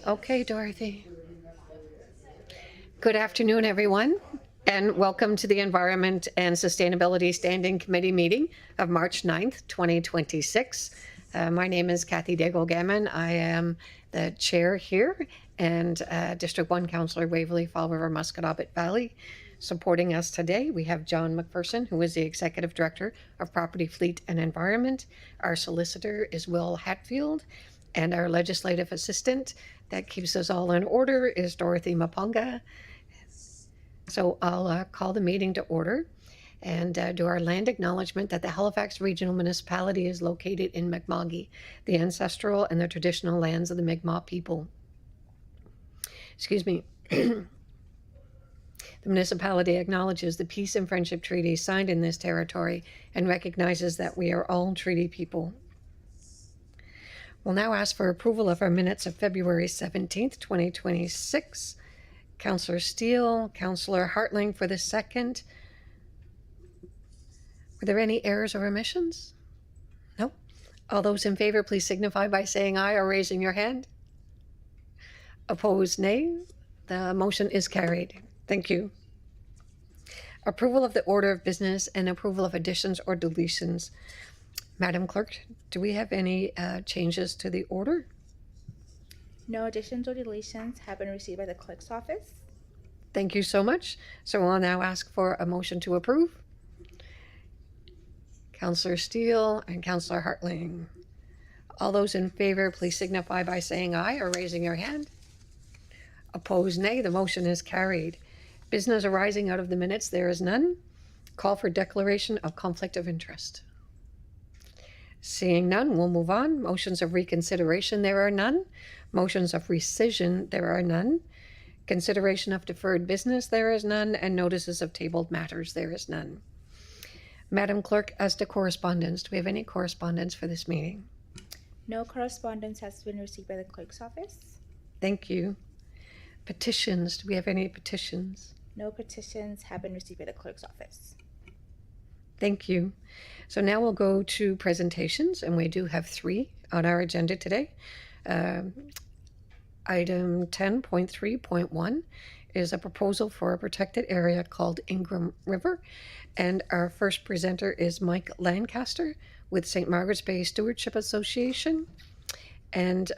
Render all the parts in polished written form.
Okay, Dorothy. Good afternoon, everyone, and welcome to the Environment and Sustainability Standing Committee meeting of March 9th, 2026. My name is Kathy Daigle-Gammon. I am the chair here, and District 1 Councillor Waverley Fall River Musquodoboit Valley. Supporting us today, we have John McPherson, who is the Executive Director of Property, Fleet and Environment. Our solicitor is Will Hatfield, and our legislative assistant that keeps us all in order is Dorothy Mapunga. So I'll call the meeting to order and do our land acknowledgement that the Halifax Regional Municipality is located in Mi'kma'ki, the ancestral and the traditional lands of the Mi'kmaq people. Excuse me. The municipality acknowledges the peace and friendship treaties signed in this territory and recognizes that we are all treaty people. We'll now ask for approval of our minutes of February 17th, 2026. Councillor Steele, Councillor Hartling for the second. Were there any errors or omissions? No. All those in favor, please signify by saying aye or raising your hand. Opposed, nay. The motion is carried. Thank you. Approval of the order of business and approval of additions or deletions. Madam Clerk, do we have any changes to the order? No additions or deletions have been received by the clerk's office. Thank you so much. So I'll now ask for a motion to approve. Councillor Steele and Councillor Hartling. All those in favor, please signify by saying aye or raising your hand. Opposed, nay. The motion is carried. Business arising out of the minutes, there is none. Call for declaration of conflict of interest. Seeing none, we'll move on. Motions of reconsideration, there are none. Motions of rescission, there are none. Consideration of deferred business, there is none. And notices of tabled matters, there is none. Madam Clerk, as to correspondence, do we have any correspondence for this meeting? No correspondence has been received by the clerk's office. Thank you. Petitions, do we have any petitions? No petitions have been received by the clerk's office. Thank you. So now we'll go to presentations, and we do have 3 on our agenda today. Item 10.3.1 is a proposal for a protected area called Ingram River, and our first presenter is Mike Lancaster with St. Margaret's Bay Stewardship Association. And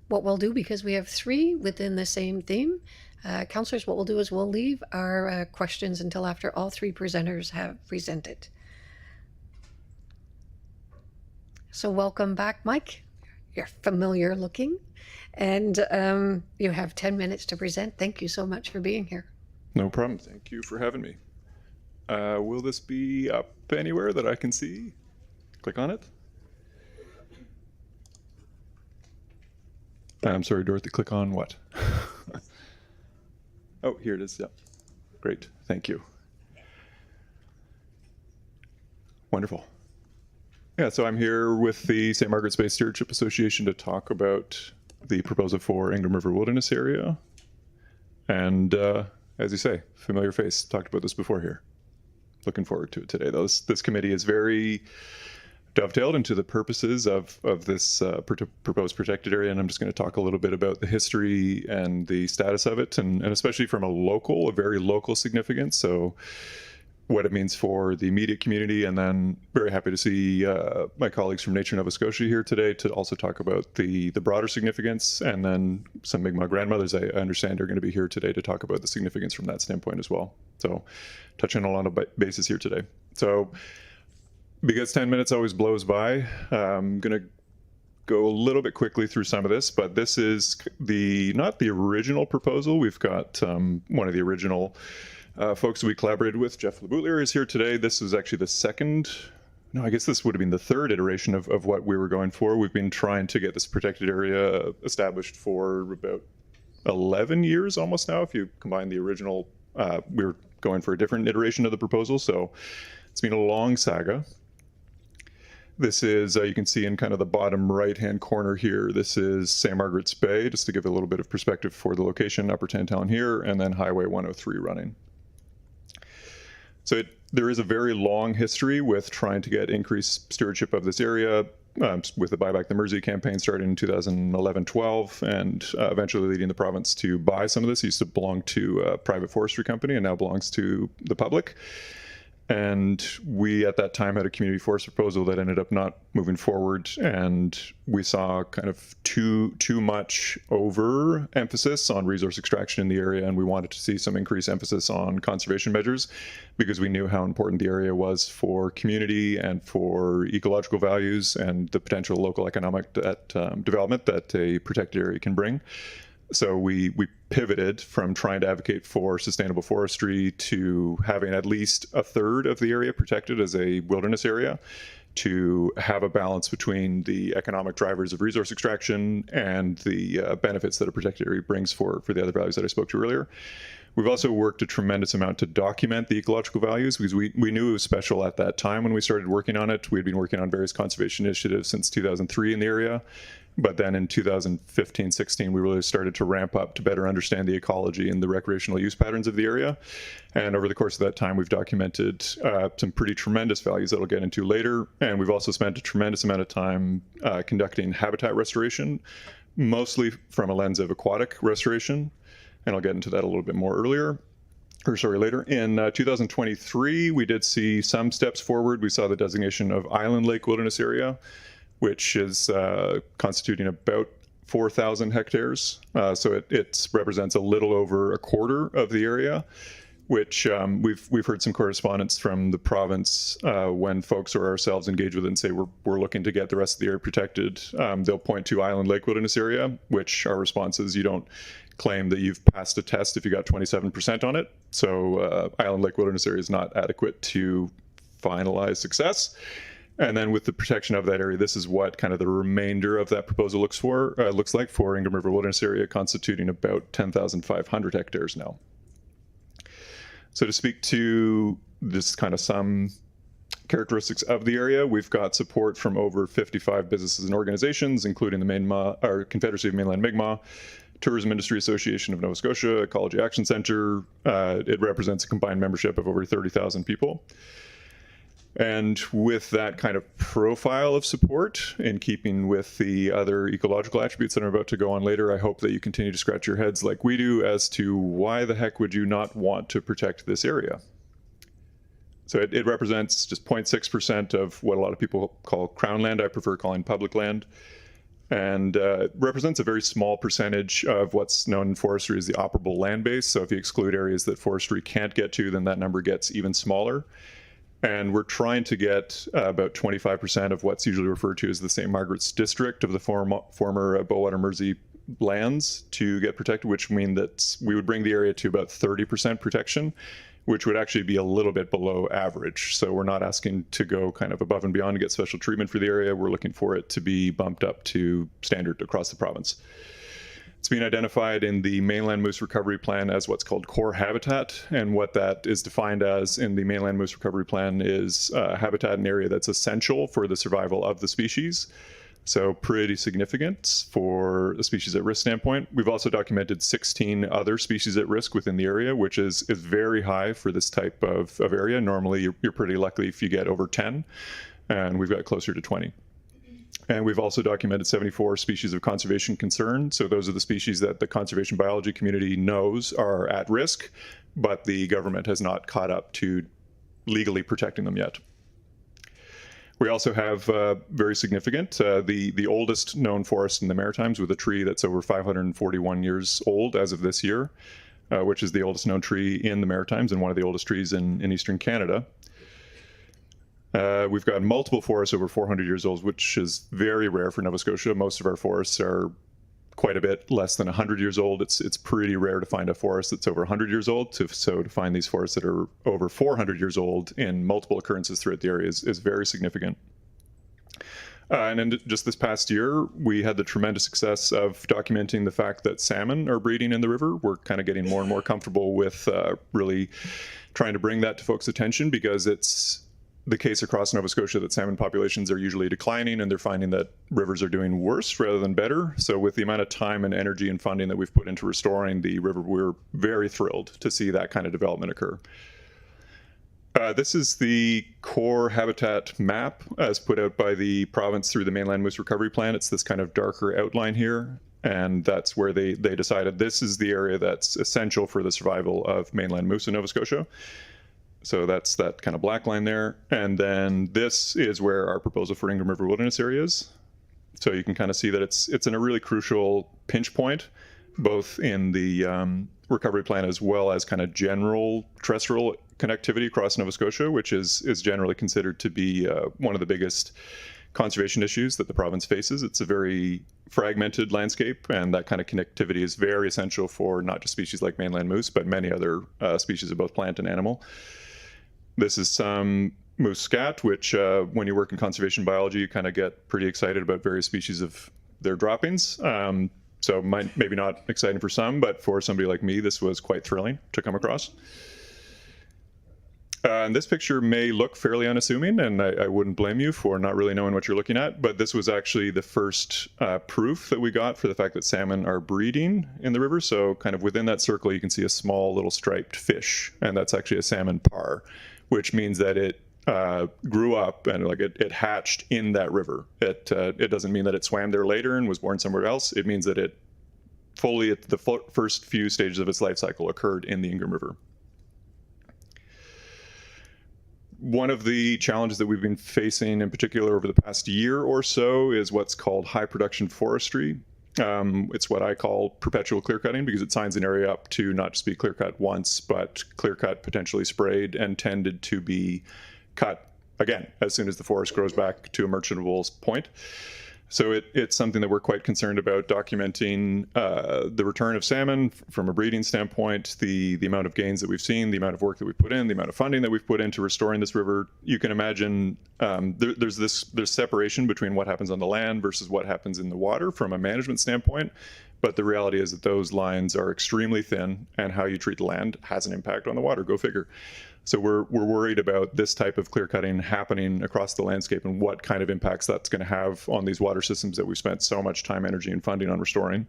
what we'll do, because we have 3 within the same theme, councillors, what we'll do is we'll leave our questions until after all 3 presenters have presented. So welcome back, Mike. You're familiar looking, and you have 10 minutes to present. Thank you so much for being here. No problem. Thank you for having me. Will this be up anywhere that I can see? Click on it. I'm sorry, Dorothy, click on what? Oh, here it is. Yep. Great. Thank you. Wonderful. Yeah, so I'm here with the St. Margaret's Bay Stewardship Association to talk about the proposal for Ingram River Wilderness Area. And as you say, familiar face, talked about this before here. Looking forward to it today. This committee is very dovetailed into the purposes of this proposed protected area, and I'm just going to talk a little bit about the history and the status of it, and especially from a very local significance. So what it means for the immediate community, and then very happy to see my colleagues from Nature Nova Scotia here today to also talk about the broader significance, and then some Mi'kmaq grandmothers I understand are going to be here today to talk about the significance from that standpoint as well. So touching on a lot of bases here today. So because 10 minutes always blows by, I'm going to go a little bit quickly through some of this, but this is not the original proposal. We've got one of the original folks that we collaborated with, Jeff LeBoutlier, is here today. This is actually the second, no, I guess this would have been the third iteration of what we were going for. We've been trying to get this protected area established for about 11 years almost now. If you combine the original, we were going for a different iteration of the proposal. So it's been a long saga. This is, you can see in kind of the bottom right-hand corner here, this is St. Margaret's Bay, just to give a little bit of perspective for the location, Upper Tantown here, and then Highway 103 running. So there is a very long history with trying to get increased stewardship of this area, with the Buy Back the Mersey campaign starting in 2011-12, and eventually leading the province to buy some of this. It used to belong to a private forestry company and now belongs to the public. And we, at that time, had a community forest proposal that ended up not moving forward. And we saw kind of too much over emphasis on resource extraction in the area. And we wanted to see some increased emphasis on conservation measures because we knew how important the area was for community and for ecological values and the potential local economic development that a protected area can bring. So we pivoted from trying to advocate for sustainable forestry to having at least a third of the area protected as a wilderness area, to have a balance between the economic drivers of resource extraction and the benefits that a protected area brings for the other values that I spoke to earlier. We've also worked a tremendous amount to document the ecological values because we knew it was special at that time when we started working on it. We had been working on various conservation initiatives since 2003 in the area. But then in 2015-16, we really started to ramp up to better understand the ecology and the recreational use patterns of the area. And over the course of that time, we've documented some pretty tremendous values that I'll get into later. And we've also spent a tremendous amount of time conducting habitat restoration, mostly from a lens of aquatic restoration. And I'll get into that a little bit more later. In 2023, we did see some steps forward. We saw the designation of Island Lake Wilderness Area, which is constituting about 4,000 hectares. So it represents a little over a quarter of the area, which we've heard some correspondence from the province when folks or ourselves engage with it and say we're looking to get the rest of the area protected. They'll point to Island Lake Wilderness Area, which our response is you don't claim that you've passed a test if you got 27% on it. So Island Lake Wilderness Area is not adequate to finalize success. And then with the protection of that area, this is what kind of the remainder of that proposal looks like for Ingham River Wilderness Area, constituting about 10,500 hectares now. So to speak to this kind of some characteristics of the area, we've got support from over 55 businesses and organizations, including the Confederacy of Mainland Mi'kmaq, Tourism Industry Association of Nova Scotia, Ecology Action Centre. It represents a combined membership of over 30,000 people. And with that kind of profile of support, in keeping with the other ecological attributes that I'm about to go on later, I hope that you continue to scratch your heads like we do as to why the heck would you not want to protect this area? So it represents just 0.6% of what a lot of people call crown land. I prefer calling public land. And represents a very small percentage of what's known in forestry as the operable land base. So if you exclude areas that forestry can't get to, then that number gets even smaller. And we're trying to get about 25% of what's usually referred to as the St. Margaret's district of the former Bowater Mersey lands to get protected, which means that we would bring the area to about 30% protection, which would actually be a little bit below average. So we're not asking to go kind of above and beyond to get special treatment for the area. We're looking for it to be bumped up to standard across the province. It's been identified in the Mainland Moose Recovery Plan as what's called core habitat, and what that is defined as in the Mainland Moose Recovery Plan is habitat in an area that's essential for the survival of the species. So pretty significant for a species at risk standpoint. We've also documented 16 other species at risk within the area, which is very high for this type of area. Normally, you're pretty lucky if you get over 10, and we've got closer to 20. And we've also documented 74 species of conservation concern. So those are the species that the conservation biology community knows are at risk, but the government has not caught up to legally protecting them yet. We also have very significant, the oldest known forest in the Maritimes, with a tree that's over 541 years old as of this year, which is the oldest known tree in the Maritimes and one of the oldest trees in eastern Canada. We've got multiple forests over 400 years old, which is very rare for Nova Scotia. Most of our forests are quite a bit less than 100 years old. It's pretty rare to find a forest that's over 100 years old. So to find these forests that are over 400 years old in multiple occurrences throughout the area is very significant. And then just this past year, we had the tremendous success of documenting the fact that salmon are breeding in the river. We're kind of getting more and more comfortable with really trying to bring that to folks' attention, because it's the case across Nova Scotia that salmon populations are usually declining, and they're finding that rivers are doing worse rather than better. So with the amount of time and energy and funding that we've put into restoring the river, we're very thrilled to see that kind of development occur. This is the core habitat map as put out by the province through the Mainland Moose Recovery Plan. It's this kind of darker outline here, and that's where they decided this is the area that's essential for the survival of mainland moose in Nova Scotia. So that's that kind of black line there. And then this is where our proposal for Ingram River Wilderness Area is. So you can kind of see that it's in a really crucial pinch point, both in the recovery plan as well as kind of general terrestrial connectivity across Nova Scotia, which is generally considered to be one of the biggest conservation issues that the province faces. It's a very fragmented landscape, and that kind of connectivity is very essential for not just species like mainland moose, but many other species of both plant and animal. This is some moose scat, which when you work in conservation biology, you kind of get pretty excited about various species of their droppings. So maybe not exciting for some, but for somebody like me, this was quite thrilling to come across. And this picture may look fairly unassuming, and I wouldn't blame you for not really knowing what you're looking at, but this was actually the first proof that we got for the fact that salmon are breeding in the river. So kind of within that circle, you can see a small little striped fish, and that's actually a salmon parr, which means that it grew up and like it hatched in that river. It doesn't mean that it swam there later and was born somewhere else. It means that it fully at the first few stages of its life cycle occurred in the Ingram River. One of the challenges that we've been facing in particular over the past year or so is what's called high production forestry. It's what I call perpetual clear cutting, because it signs an area up to not just be clear cut once, but clear cut, potentially sprayed, and tended to be cut again as soon as the forest grows back to a merchantable point. So it's something that we're quite concerned about documenting the return of salmon from a breeding standpoint, the amount of gains that we've seen, the amount of work that we've put in, the amount of funding that we've put into restoring this river. You can imagine there's separation between what happens on the land versus what happens in the water from a management standpoint. But the reality is that those lines are extremely thin, and how you treat the land has an impact on the water. Go figure. So we're worried about this type of clear cutting happening across the landscape and what kind of impacts that's going to have on these water systems that we've spent so much time, energy, and funding on restoring.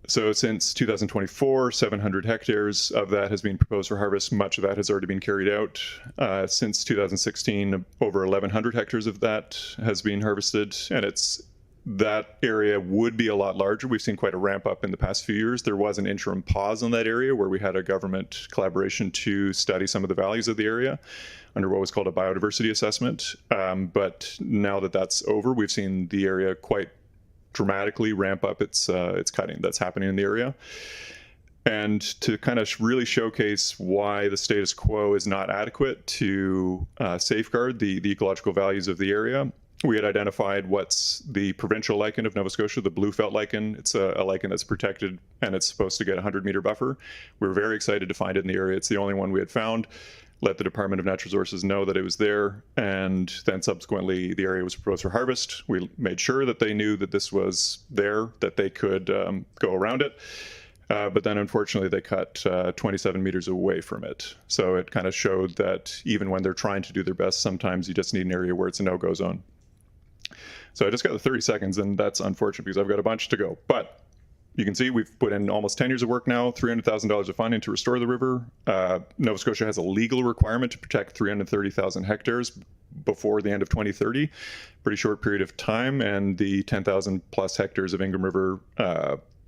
So since 2024, 700 hectares of that has been proposed for harvest. Much of that has already been carried out. Since 2016, over 1,100 hectares of that has been harvested, and that area would be a lot larger. We've seen quite a ramp up in the past few years. There was an interim pause on that area where we had a government collaboration to study some of the values of the area under what was called a biodiversity assessment. But now that that's over, we've seen the area quite dramatically ramp up its cutting that's happening in the area. And to kind of really showcase why the status quo is not adequate to safeguard the ecological values of the area, we had identified what's the provincial lichen of Nova Scotia, the blue felt lichen. It's a lichen that's protected, and it's supposed to get a 100-meter buffer. We were very excited to find it in the area. It's the only one we had found. Let the Department of Natural Resources know that it was there, and then subsequently the area was proposed for harvest. We made sure that they knew that this was there, that they could go around it. But then unfortunately they cut 27 meters away from it. So it kind of showed that even when they're trying to do their best, sometimes you just need an area where it's a no-go zone. So I just got the 30 seconds, and that's unfortunate because I've got a bunch to go. But you can see we've put in almost 10 years of work now, $300,000 of funding to restore the river. Nova Scotia has a legal requirement to protect 330,000 hectares before the end of 2030. Pretty short period of time, and the 10,000 plus hectares of Ingram River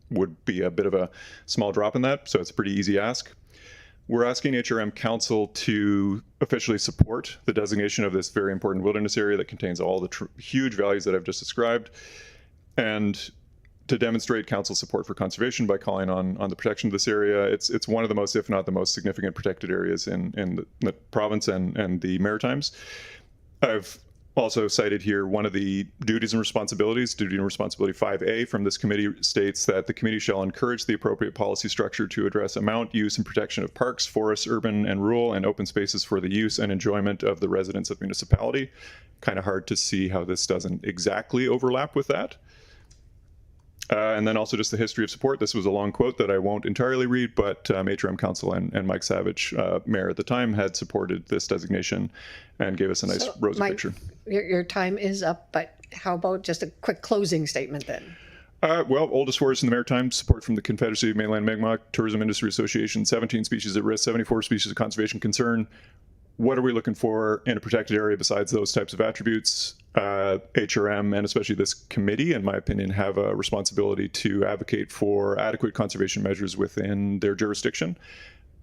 would be a bit of a small drop in that, so it's a pretty easy ask. We're asking HRM Council to officially support the designation of this very important wilderness area that contains all the huge values that I've just described, and to demonstrate Council support for conservation by calling on the protection of this area. It's one of the most, if not the most significant protected areas in the province and the Maritimes. I've also cited here one of the duties and responsibilities, duty and responsibility 5A from this committee states that the committee shall encourage the appropriate policy structure to address amount, use, and protection of parks, forests, urban and rural, and open spaces for the use and enjoyment of the residents of municipality. Kind of hard to see how this doesn't exactly overlap with that. And then also just the history of support. This was a long quote that I won't entirely read, but HRM Council and Mike Savage, mayor at the time, had supported this designation and gave us a nice rosy Mike, picture. Your time is up, but how about just a quick closing statement then? Well, oldest forest in the Maritimes, support from the Confederacy of Mainland Mi'kmaq, Tourism Industry Association, 17 species at risk, 74 species of conservation concern. What are we looking for in a protected area besides those types of attributes? HRM and especially this committee, in my opinion, have a responsibility to advocate for adequate conservation measures within their jurisdiction.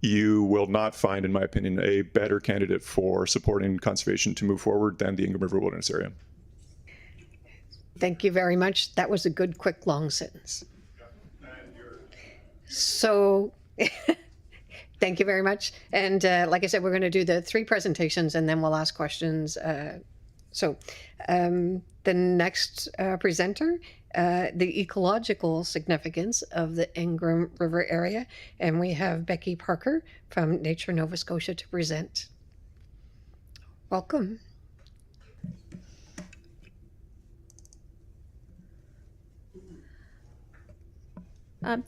You will not find, in my opinion, a better candidate for supporting conservation to move forward than the Ingram River Wilderness Area. Thank you very much. That was a good, quick, long sentence. So, thank you very much. And like I said, we're going to do the 3 presentations and then we'll ask questions. So, the next presenter, the ecological significance of the Ingram River area. And we have Becky Parker from Nature Nova Scotia to present. Welcome.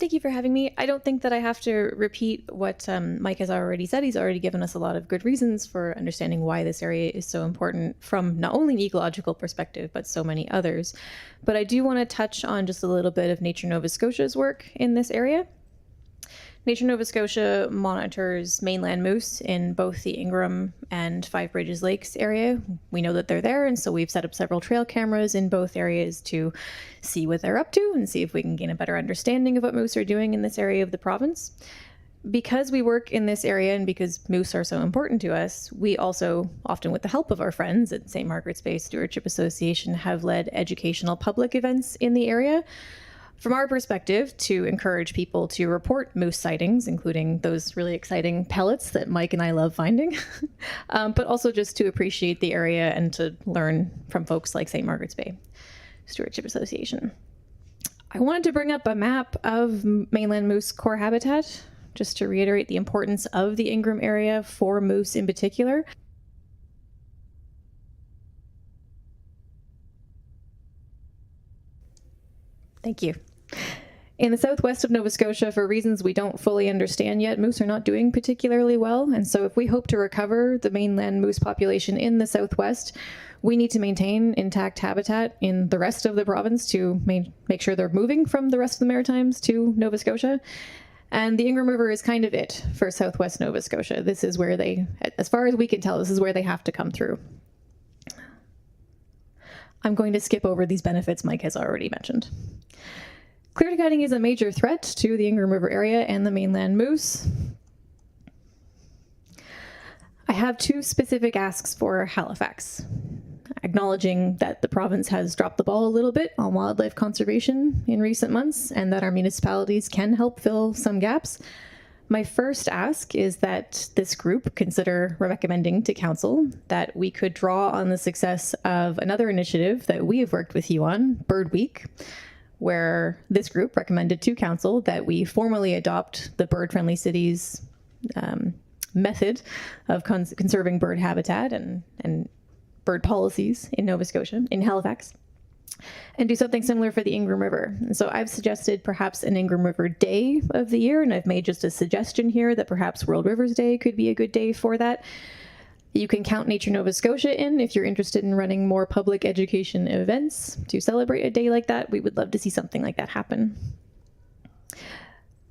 Thank you for having me. I don't think that I have to repeat what Mike has already said. He's already given us a lot of good reasons for understanding why this area is so important from not only an ecological perspective, but so many others. But I do want to touch on just a little bit of Nature Nova Scotia's work in this area. Nature Nova Scotia monitors mainland moose in both the Ingram and Five Bridges Lakes area. We know that they're there, and so we've set up several trail cameras in both areas to see what they're up to and see if we can gain a better understanding of what moose are doing in this area of the province. Because we work in this area and because moose are so important to us, we also, often with the help of our friends at St. Margaret's Bay Stewardship Association, have led educational public events in the area. From our perspective, to encourage people to report moose sightings, including those really exciting pellets that Mike and I love finding, but also just to appreciate the area and to learn from folks like St. Margaret's Bay Stewardship Association. I wanted to bring up a map of mainland moose core habitat, just to reiterate the importance of the Ingram area for moose in particular. Thank you. In the southwest of Nova Scotia, for reasons we don't fully understand yet, moose are not doing particularly well. And so if we hope to recover the mainland moose population in the southwest, we need to maintain intact habitat in the rest of the province to make sure they're moving from the rest of the Maritimes to Nova Scotia. And the Ingram River is kind of it for southwest Nova Scotia. This is where they, as far as we can tell, this is where they have to come through. I'm going to skip over these benefits Mike has already mentioned. Clear cutting is a major threat to the Ingram River area and the mainland moose. I have 2 specific asks for Halifax, acknowledging that the province has dropped the ball a little bit on wildlife conservation in recent months and that our municipalities can help fill some gaps. My first ask is that this group consider recommending to council that we could draw on the success of another initiative that we have worked with you on, Bird Week, where this group recommended to council that we formally adopt the Bird Friendly Cities method of conserving bird habitat and bird policies in Nova Scotia, in Halifax, and do something similar for the Ingram River. And so I've suggested perhaps an Ingram River Day of the year, and I've made just a suggestion here that perhaps World Rivers Day could be a good day for that. You can count Nature Nova Scotia in if you're interested in running more public education events to celebrate a day like that. We would love to see something like that happen.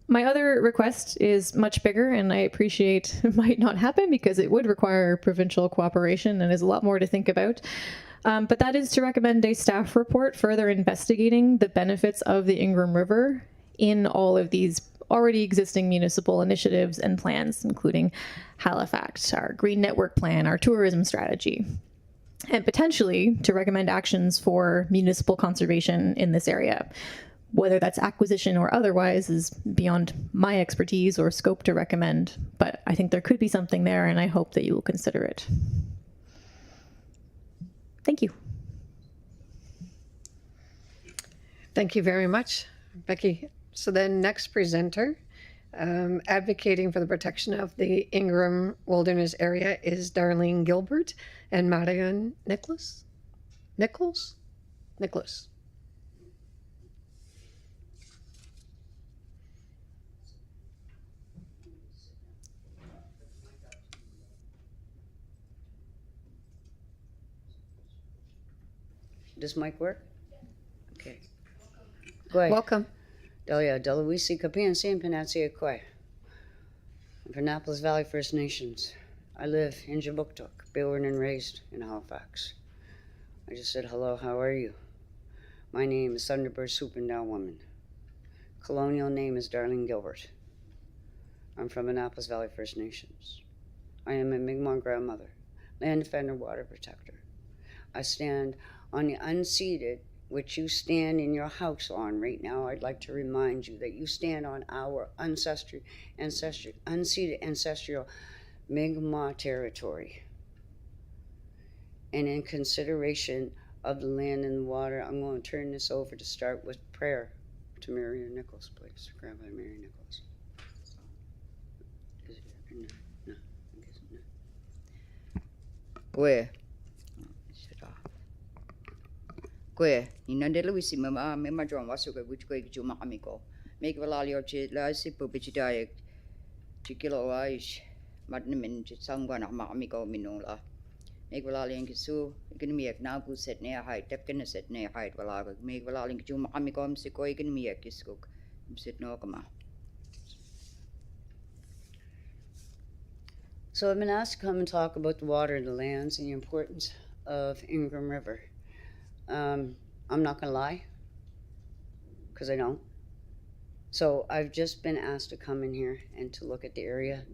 My other request is much bigger, and I appreciate it might not happen because it would require provincial cooperation and is a lot more to think about. But that is to recommend a staff report further investigating the benefits of the Ingram River in all of these already existing municipal initiatives and plans, including Halifax, our Green Network Plan, our tourism strategy, and potentially to recommend actions for municipal conservation in this area. Whether that's acquisition or otherwise is beyond my expertise or scope to recommend, but I think there could be something there, and I hope that you will consider it. Thank you. Thank you very much, Becky. So the next presenter advocating for the protection of the Ingram Wilderness area is Darlene Gilbert and Marion Nicholas. Nicholas. Does mic work? Okay. Koi. Welcome. Delia Delawisi Kapian Sam Panatsia Koi. I'm from Annapolis Valley First Nations. I live in Jabuktuk, born and raised in Halifax. I just said hello, how are you? My name is Thunderbird Swooping Woman. Colonial name is Darlene Gilbert. I'm from Annapolis Valley First Nations. I am a Mi'kmaq grandmother, land defender, water protector. I stand on the unceded, which you stand in your house on right now. I'd like to remind you that you stand on our unceded ancestral Mi'kmaq territory. And in consideration of the land and the water, I'm going to turn this over to start with prayer to Mary Nichols, please. Grandpa Mary Nichols. Is it? No. I guess no. Kue. Kue, ina de Luisi mama mema John wasuka which kue ki makamiko. Make valali o che la si pupichidai chikilo aish madnimin chitsangwana makamiko minula. Make valali and kisu, you can make now good set near height, tepkin set near height valaga. Make valali ki makamiko msiko, you can make kiskuk. Sit no kama. So I've been asked to come and talk about the water, the lands, and the importance of Ingram River. I'm not gonna lie, because I don't. So I've just been asked to come in here and to look at the area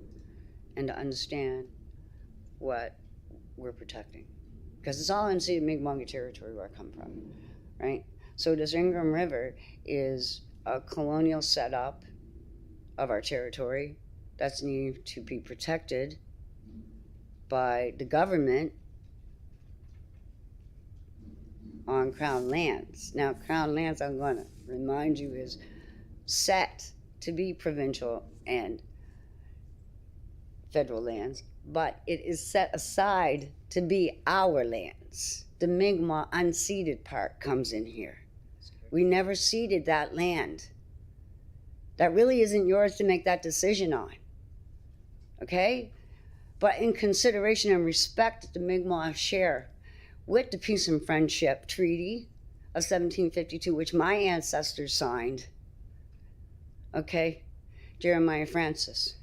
and to understand what we're protecting. Because it's all unceded Mi'kmaq territory where I come from, right? So this Ingram River is a colonial setup of our territory that's needed to be protected by the government on Crown lands. Now, Crown lands, I'm going to remind you, is set to be provincial and federal lands, but it is set aside to be our lands. The Mi'kmaq unceded part comes in here. We never ceded that land. That really isn't yours to make that decision on, okay? But in consideration and respect that the Mi'kmaq share with the Peace and Friendship Treaty of 1752, which my ancestors signed, okay? Jeremiah Francis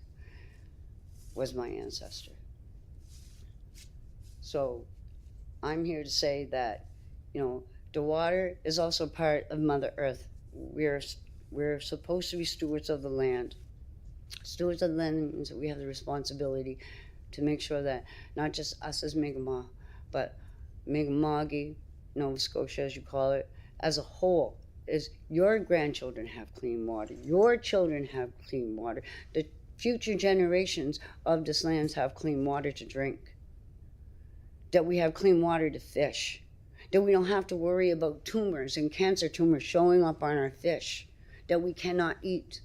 was my ancestor. So I'm here to say that, you know, the water is also part of Mother Earth. We're supposed to be stewards of the land. Stewards of the land means that we have the responsibility to make sure that not just us as Mi'kmaq, but Mi'kmaqi, Nova Scotia as you call it, as a whole, is your grandchildren have clean water, your children have clean water, the future generations of this land have clean water to drink, that we have clean water to fish, that we don't have to worry about tumors and cancer tumors showing up on our fish that we cannot eat.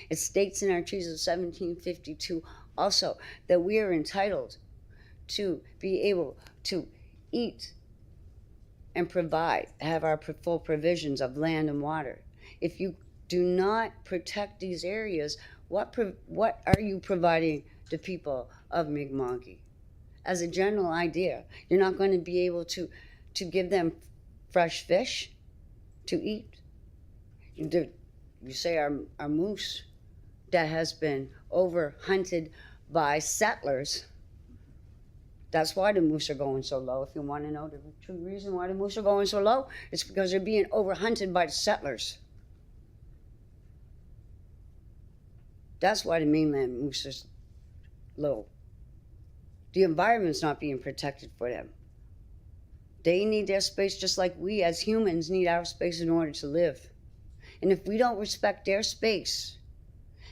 It states in our treaty of 1752 also that we are entitled to be able to eat and provide, have our full provisions of land and water. If you do not protect these areas, what are you providing the people of Mi'kmaq? As a general idea, you're not going to be able to give them fresh fish to eat. You say our moose that has been over-hunted by settlers. That's why the moose are going so low. If you want to know the true reason why the moose are going so low, it's because they're being over-hunted by the settlers. That's why the mainland moose is low. The environment's not being protected for them. They need their space just like we as humans need our space in order to live. And if we don't respect their space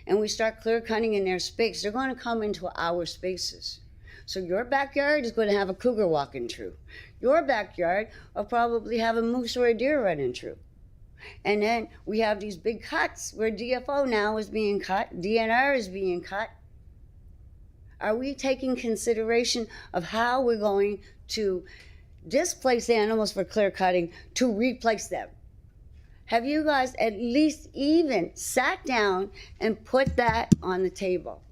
and we start clear cutting in their space, they're going to come into our spaces. So your backyard is going to have a cougar walking through. Your backyard will probably have a moose or a deer running through. And then we have these big cuts where DFO now is being cut, DNR is being cut. Are we taking consideration of how we're going to displace animals for clear cutting to replace them? Have you guys at least even sat down and put that on the table?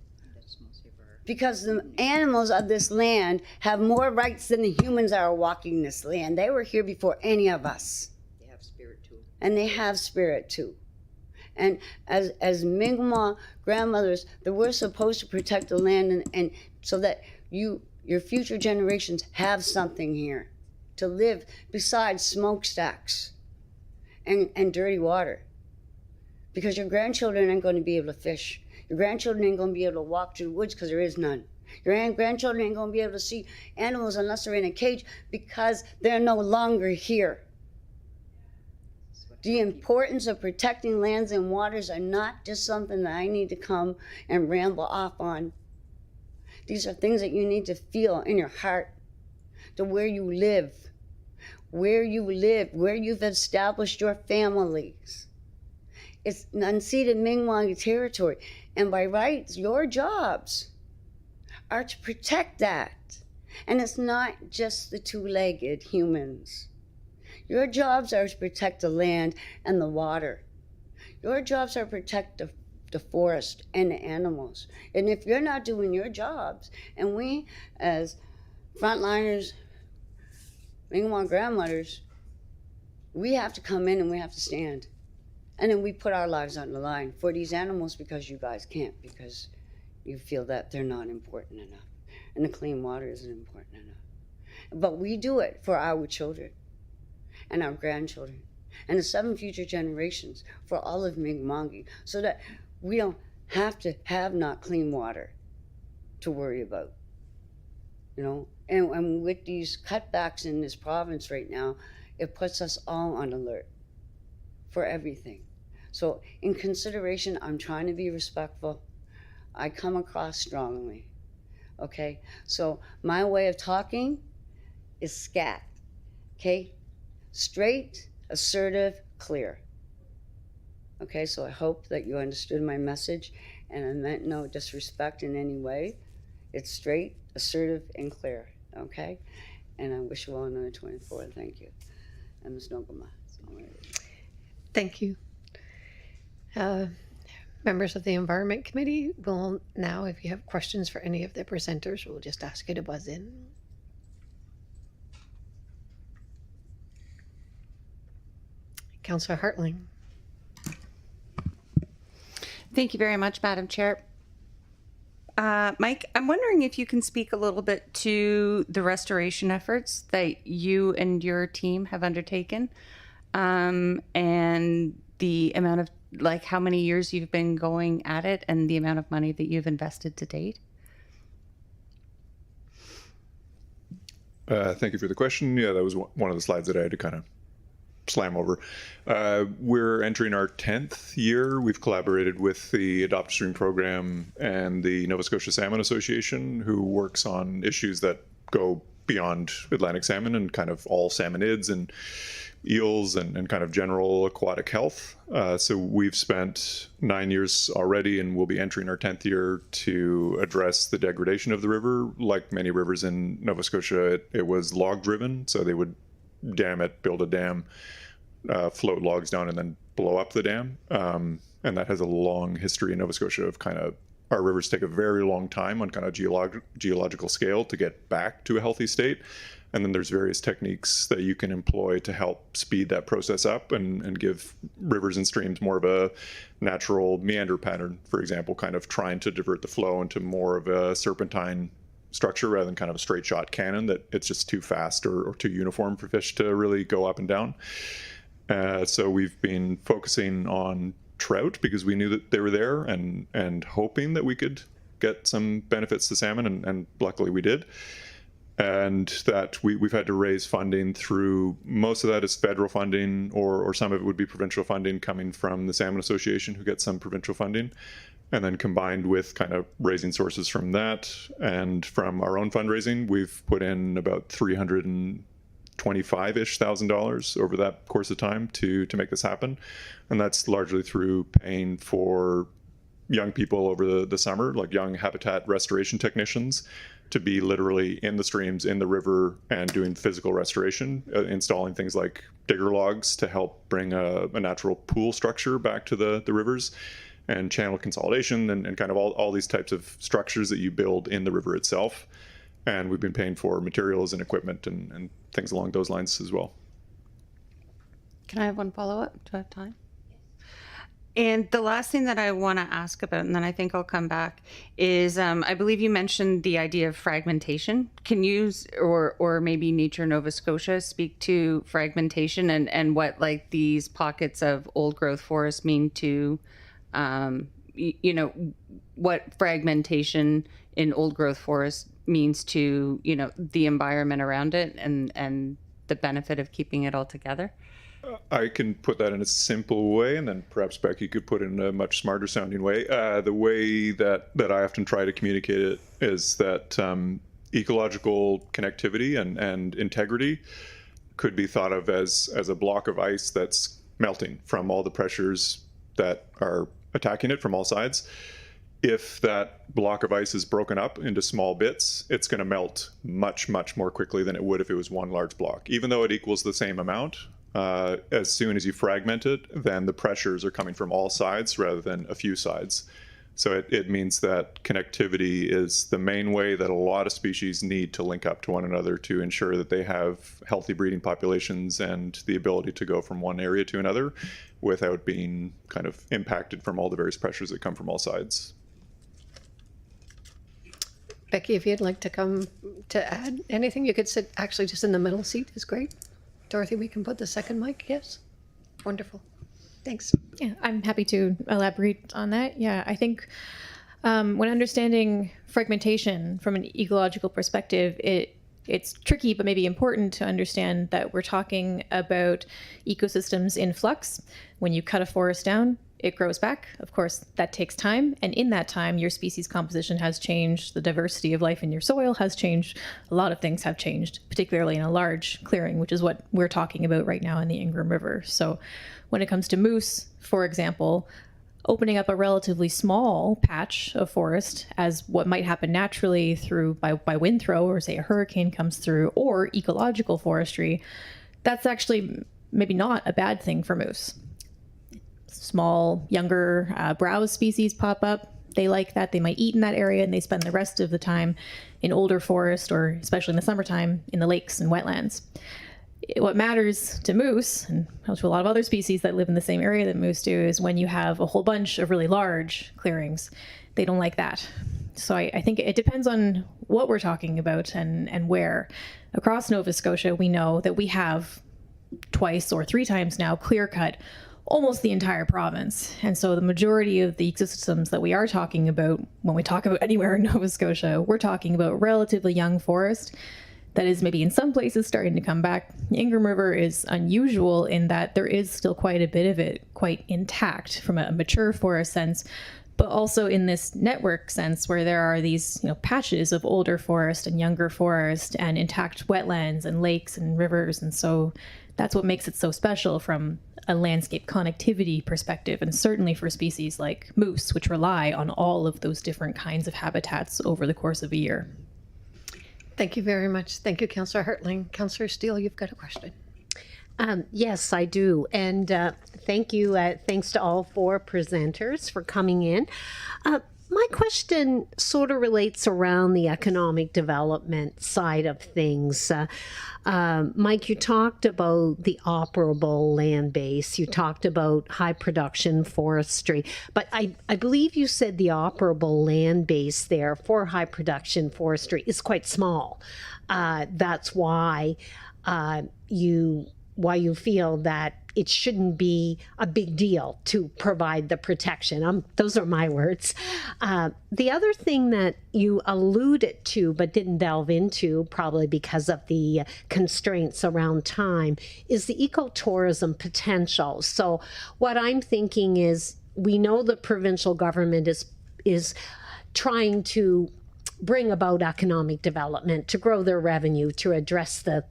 Because the animals of this land have more rights than the humans that are walking this land. They were here before any of us. They have spirit too. and they have spirit too. And as Mi'kmaq grandmothers, that we're supposed to protect the land and so that your future generations have something here to live besides smokestacks and dirty water. Because your grandchildren aren't going to be able to fish. Your grandchildren ain't going to be able to walk through the woods because there is none. Your grandchildren ain't going to be able to see animals unless they're in a cage because they're no longer here. The importance of protecting lands and waters are not just something that I need to come and ramble off on. These are things that you need to feel in your heart, to where you live, where you've established your families. It's unceded Mi'kmaq territory, and by rights, your jobs are to protect that. And it's not just the two-legged humans. Your jobs are to protect the land and the water. Your jobs are to protect the forest and the animals. And if you're not doing your jobs, and we as frontliners, Mi'kmaq grandmothers, we have to come in and we have to stand. And then we put our lives on the line for these animals because you guys can't, because you feel that they're not important enough. And the clean water isn't important enough. But we do it for our children and our grandchildren and the 7 future generations, for all of Mi'kmaq, so that we don't have to have not clean water to worry about, you know? And with these cutbacks in this province right now, it puts us all on alert for everything. So in consideration, I'm trying to be respectful. I come across strongly, okay? So my way of talking is scat, okay? Straight, assertive, clear. Okay, so I hope that you understood my message, and I meant no disrespect in any way. It's straight, assertive, and clear, okay? And I wish you all another 24, and thank you. And Ms. Nogama. Thank you. Members of the Environment Committee will now, if you have questions for any of the presenters, we'll just ask you to buzz in. Councillor Hartling. Thank you very much, Madam Chair. Mike, I'm wondering if you can speak a little bit to the restoration efforts that you and your team have undertaken, and the amount of, like, how many years you've been going at it and the amount of money that you've invested to date. Thank you for the question. Yeah, that was one of the slides that I had to kind of slam over. We're entering our 10th year. We've collaborated with the Adopt a Stream program and the Nova Scotia Salmon Association, who works on issues that go beyond Atlantic salmon and kind of all salmonids and eels and kind of general aquatic health. So we've spent 9 years already, and we'll be entering our 10th year to address the degradation of the river. Like many rivers in Nova Scotia, it was log driven, so they would dam it, build a dam, float logs down, and then blow up the dam. And that has a long history in Nova Scotia of kind of, our rivers take a very long time on kind of geological scale to get back to a healthy state. And then there's various techniques that you can employ to help speed that process up and give rivers and streams more of a natural meander pattern, for example, kind of trying to divert the flow into more of a serpentine structure rather than kind of a straight shot cannon that it's just too fast or too uniform for fish to really go up and down. So we've been focusing on trout because we knew that they were there and hoping that we could get some benefits to salmon, and luckily we did. And that we've had to raise funding through, most of that is federal funding, or some of it would be provincial funding coming from the Salmon Association, who gets some provincial funding. And then combined with kind of raising sources from that and from our own fundraising, we've put in about $325,000 over that course of time to make this happen. And that's largely through paying for young people over the summer, like young habitat restoration technicians, to be literally in the streams, in the river, and doing physical restoration, installing things like digger logs to help bring a natural pool structure back to the rivers, and channel consolidation, and kind of all these types of structures that you build in the river itself. And we've been paying for materials and equipment and things along those lines as well. Can I have one follow-up? Do I have time? And the last thing that I want to ask about, and then I think I'll come back, is I believe you mentioned the idea of fragmentation. Can you, or maybe Nature Nova Scotia, speak to fragmentation and what like these pockets of old growth forest mean to, you know, what fragmentation in old growth forest means to, you know, the environment around it and the benefit of keeping it all together? I can put that in a simple way, and then perhaps Becky could put it in a much smarter sounding way. The way that I often try to communicate it is that ecological connectivity and integrity could be thought of as a block of ice that's melting from all the pressures that are attacking it from all sides. If that block of ice is broken up into small bits, it's going to melt much, much more quickly than it would if it was one large block. Even though it equals the same amount, as soon as you fragment it, then the pressures are coming from all sides rather than a few sides. So it means that connectivity is the main way that a lot of species need to link up to one another to ensure that they have healthy breeding populations and the ability to go from one area to another without being kind of impacted from all the various pressures that come from all sides. Becky, if you'd like to come to add anything, you could sit actually just in the middle seat is great. Dorothy, we can put the second mic, yes? Wonderful. Thanks. Yeah, I'm happy to elaborate on that. Yeah, I think when understanding fragmentation from an ecological perspective, it's tricky, but maybe important to understand that we're talking about ecosystems in flux. When you cut a forest down, it grows back. Of course, that takes time. And in that time, your species composition has changed. The diversity of life in your soil has changed. A lot of things have changed, particularly in a large clearing, which is what we're talking about right now in the Ingram River. So when it comes to moose, for example, opening up a relatively small patch of forest as what might happen naturally through by wind throw, or say a hurricane comes through, or ecological forestry, that's actually maybe not a bad thing for moose. Small, younger browse species pop up. They like that. They might eat in that area, and they spend the rest of the time in older forest, or especially in the summertime, in the lakes and wetlands. What matters to moose, and to a lot of other species that live in the same area that moose do, is when you have a whole bunch of really large clearings. They don't like that. So I think it depends on what we're talking about and where. Across Nova Scotia, we know that we have twice or three times now clear-cut almost the entire province. And so the majority of the ecosystems that we are talking about, when we talk about anywhere in Nova Scotia, we're talking about relatively young forest that is maybe in some places starting to come back. The Ingram River is unusual in that there is still quite a bit of it quite intact from a mature forest sense, but also in this network sense where there are these patches of older forest and younger forest and intact wetlands and lakes and rivers. And so that's what makes it so special from a landscape connectivity perspective, and certainly for species like moose, which rely on all of those different kinds of habitats over the course of a year. Thank you very much. Thank you, Councillor Hartling. Councillor Steele, you've got a question. Yes, I do. And thank you. Thanks to all four presenters for coming in. My question sort of relates around the economic development side of things. Mike, you talked about the operable land base. You talked about high production forestry. But I believe you said the operable land base there for high production forestry is quite small. That's why you feel that it shouldn't be a big deal to provide the protection. Those are my words. The other thing that you alluded to but didn't delve into, probably because of the constraints around time, is the ecotourism potential. So what I'm thinking is, we know the provincial government is trying to bring about economic development to grow their revenue, to address the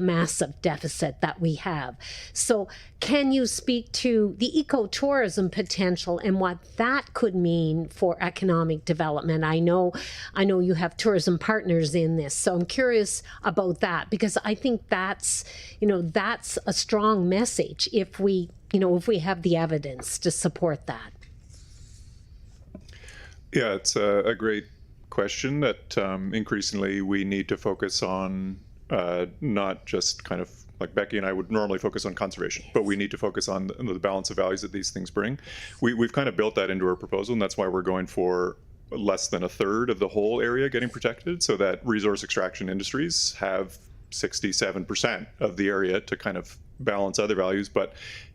massive deficit that we have. So can you speak to the ecotourism potential and what that could mean for economic development? I know you have tourism partners in this, so I'm curious about that, because I think that's a strong message if we have the evidence to support that. Yeah, it's a great question that increasingly we need to focus on not just kind of like Becky and I would normally focus on conservation, but we need to focus on the balance of values that these things bring. We've kind of built that into our proposal, and that's why we're going for less than a third of the whole area getting protected, so that resource extraction industries have 67% of the area to kind of balance other values, but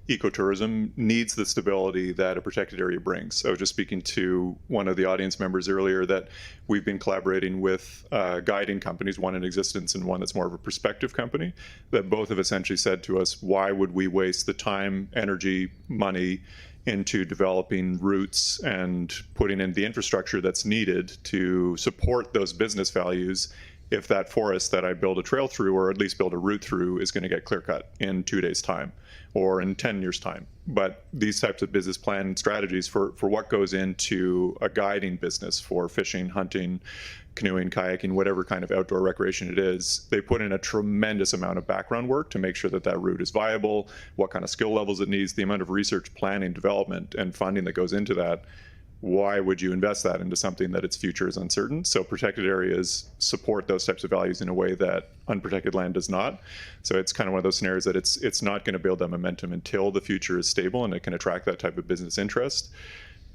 ecotourism needs the stability that a protected area brings. I was just speaking to one of the audience members earlier that we've been collaborating with guiding companies, one in existence and one that's more of a prospective company, that both have essentially said to us, why would we waste the time, energy, money into developing routes and putting in the infrastructure that's needed to support those business values if that forest that I build a trail through, or at least build a route through, is going to get clear cut in 2 days' time or in 10 years' time. But these types of business plan strategies for what goes into a guiding business for fishing, hunting, canoeing, kayaking, whatever kind of outdoor recreation it is, they put in a tremendous amount of background work to make sure that that route is viable, what kind of skill levels it needs, the amount of research, planning, development, and funding that goes into that. Why would you invest that into something that its future is uncertain? So protected areas support those types of values in a way that unprotected land does not. So it's kind of one of those scenarios that it's not going to build that momentum until the future is stable and it can attract that type of business interest.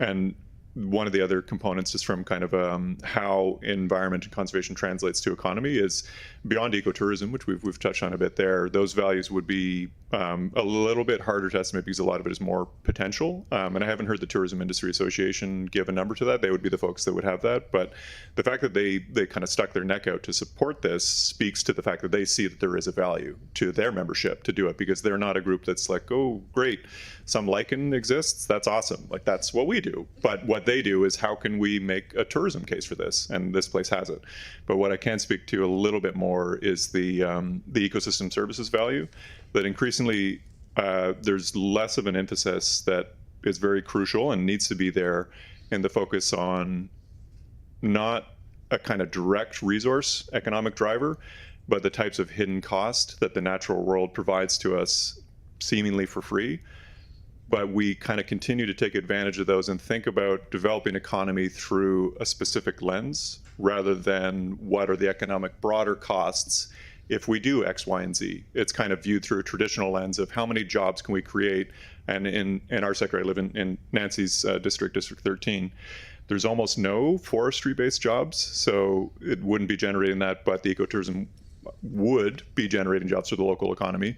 And one of the other components, just from kind of how environment and conservation translates to economy, is beyond ecotourism, which we've touched on a bit there. Those values would be a little bit harder to estimate because a lot of it is more potential. And I haven't heard the Tourism Industry Association give a number to that. They would be the folks that would have that. But the fact that they kind of stuck their neck out to support this speaks to the fact that they see that there is a value to their membership to do it, because they're not a group that's like, oh, great, some lichen exists, that's awesome. Like, that's what we do. But what they do is, how can we make a tourism case for this? And this place has it. But what I can speak to a little bit more is the ecosystem services value, that increasingly there's less of an emphasis that is very crucial and needs to be there in the focus on not a kind of direct resource economic driver, but the types of hidden cost that the natural world provides to us seemingly for free. But we kind of continue to take advantage of those and think about developing economy through a specific lens rather than what are the economic broader costs if we do X, Y, and Z. It's kind of viewed through a traditional lens of how many jobs can we create. And in our sector, I live in Nancy's district, District 13, there's almost no forestry-based jobs, so it wouldn't be generating that, but the ecotourism would be generating jobs for the local economy.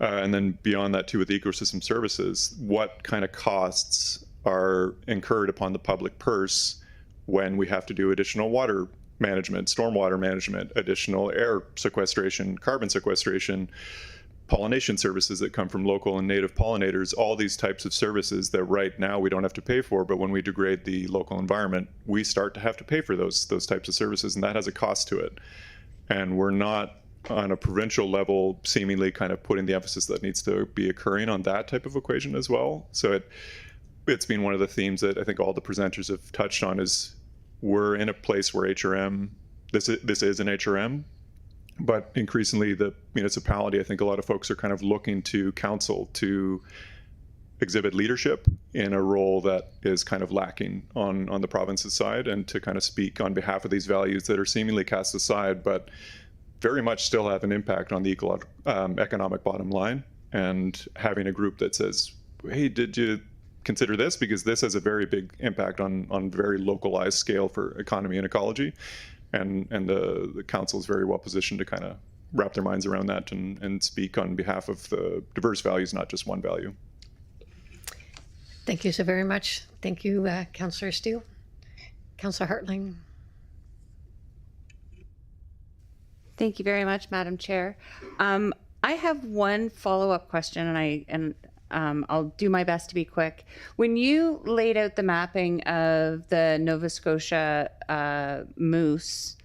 And then beyond that too, with ecosystem services, what kind of costs are incurred upon the public purse when we have to do additional water management, stormwater management, additional air sequestration, carbon sequestration, pollination services that come from local and native pollinators, all these types of services that right now we don't have to pay for, but when we degrade the local environment, we start to have to pay for those types of services, and that has a cost to it. And we're not on a provincial level seemingly kind of putting the emphasis that needs to be occurring on that type of equation as well. So it's been one of the themes that I think all the presenters have touched on, is we're in a place where HRM, this is an HRM, but increasingly the municipality, I think a lot of folks are kind of looking to council to exhibit leadership in a role that is kind of lacking on the province's side, and to kind of speak on behalf of these values that are seemingly cast aside, but very much still have an impact on the economic bottom line. And having a group that says, hey, did you consider this? Because this has a very big impact on very localized scale for economy and ecology. And the council is very well positioned to kind of wrap their minds around that and speak on behalf of the diverse values, not just one value. Thank you so very much. Thank you, Councillor Steele. Councillor Hartling. Thank you very much, Madam Chair. I have one follow-up question, and I'll do my best to be quick. When you laid out the mapping of the Nova Scotia moose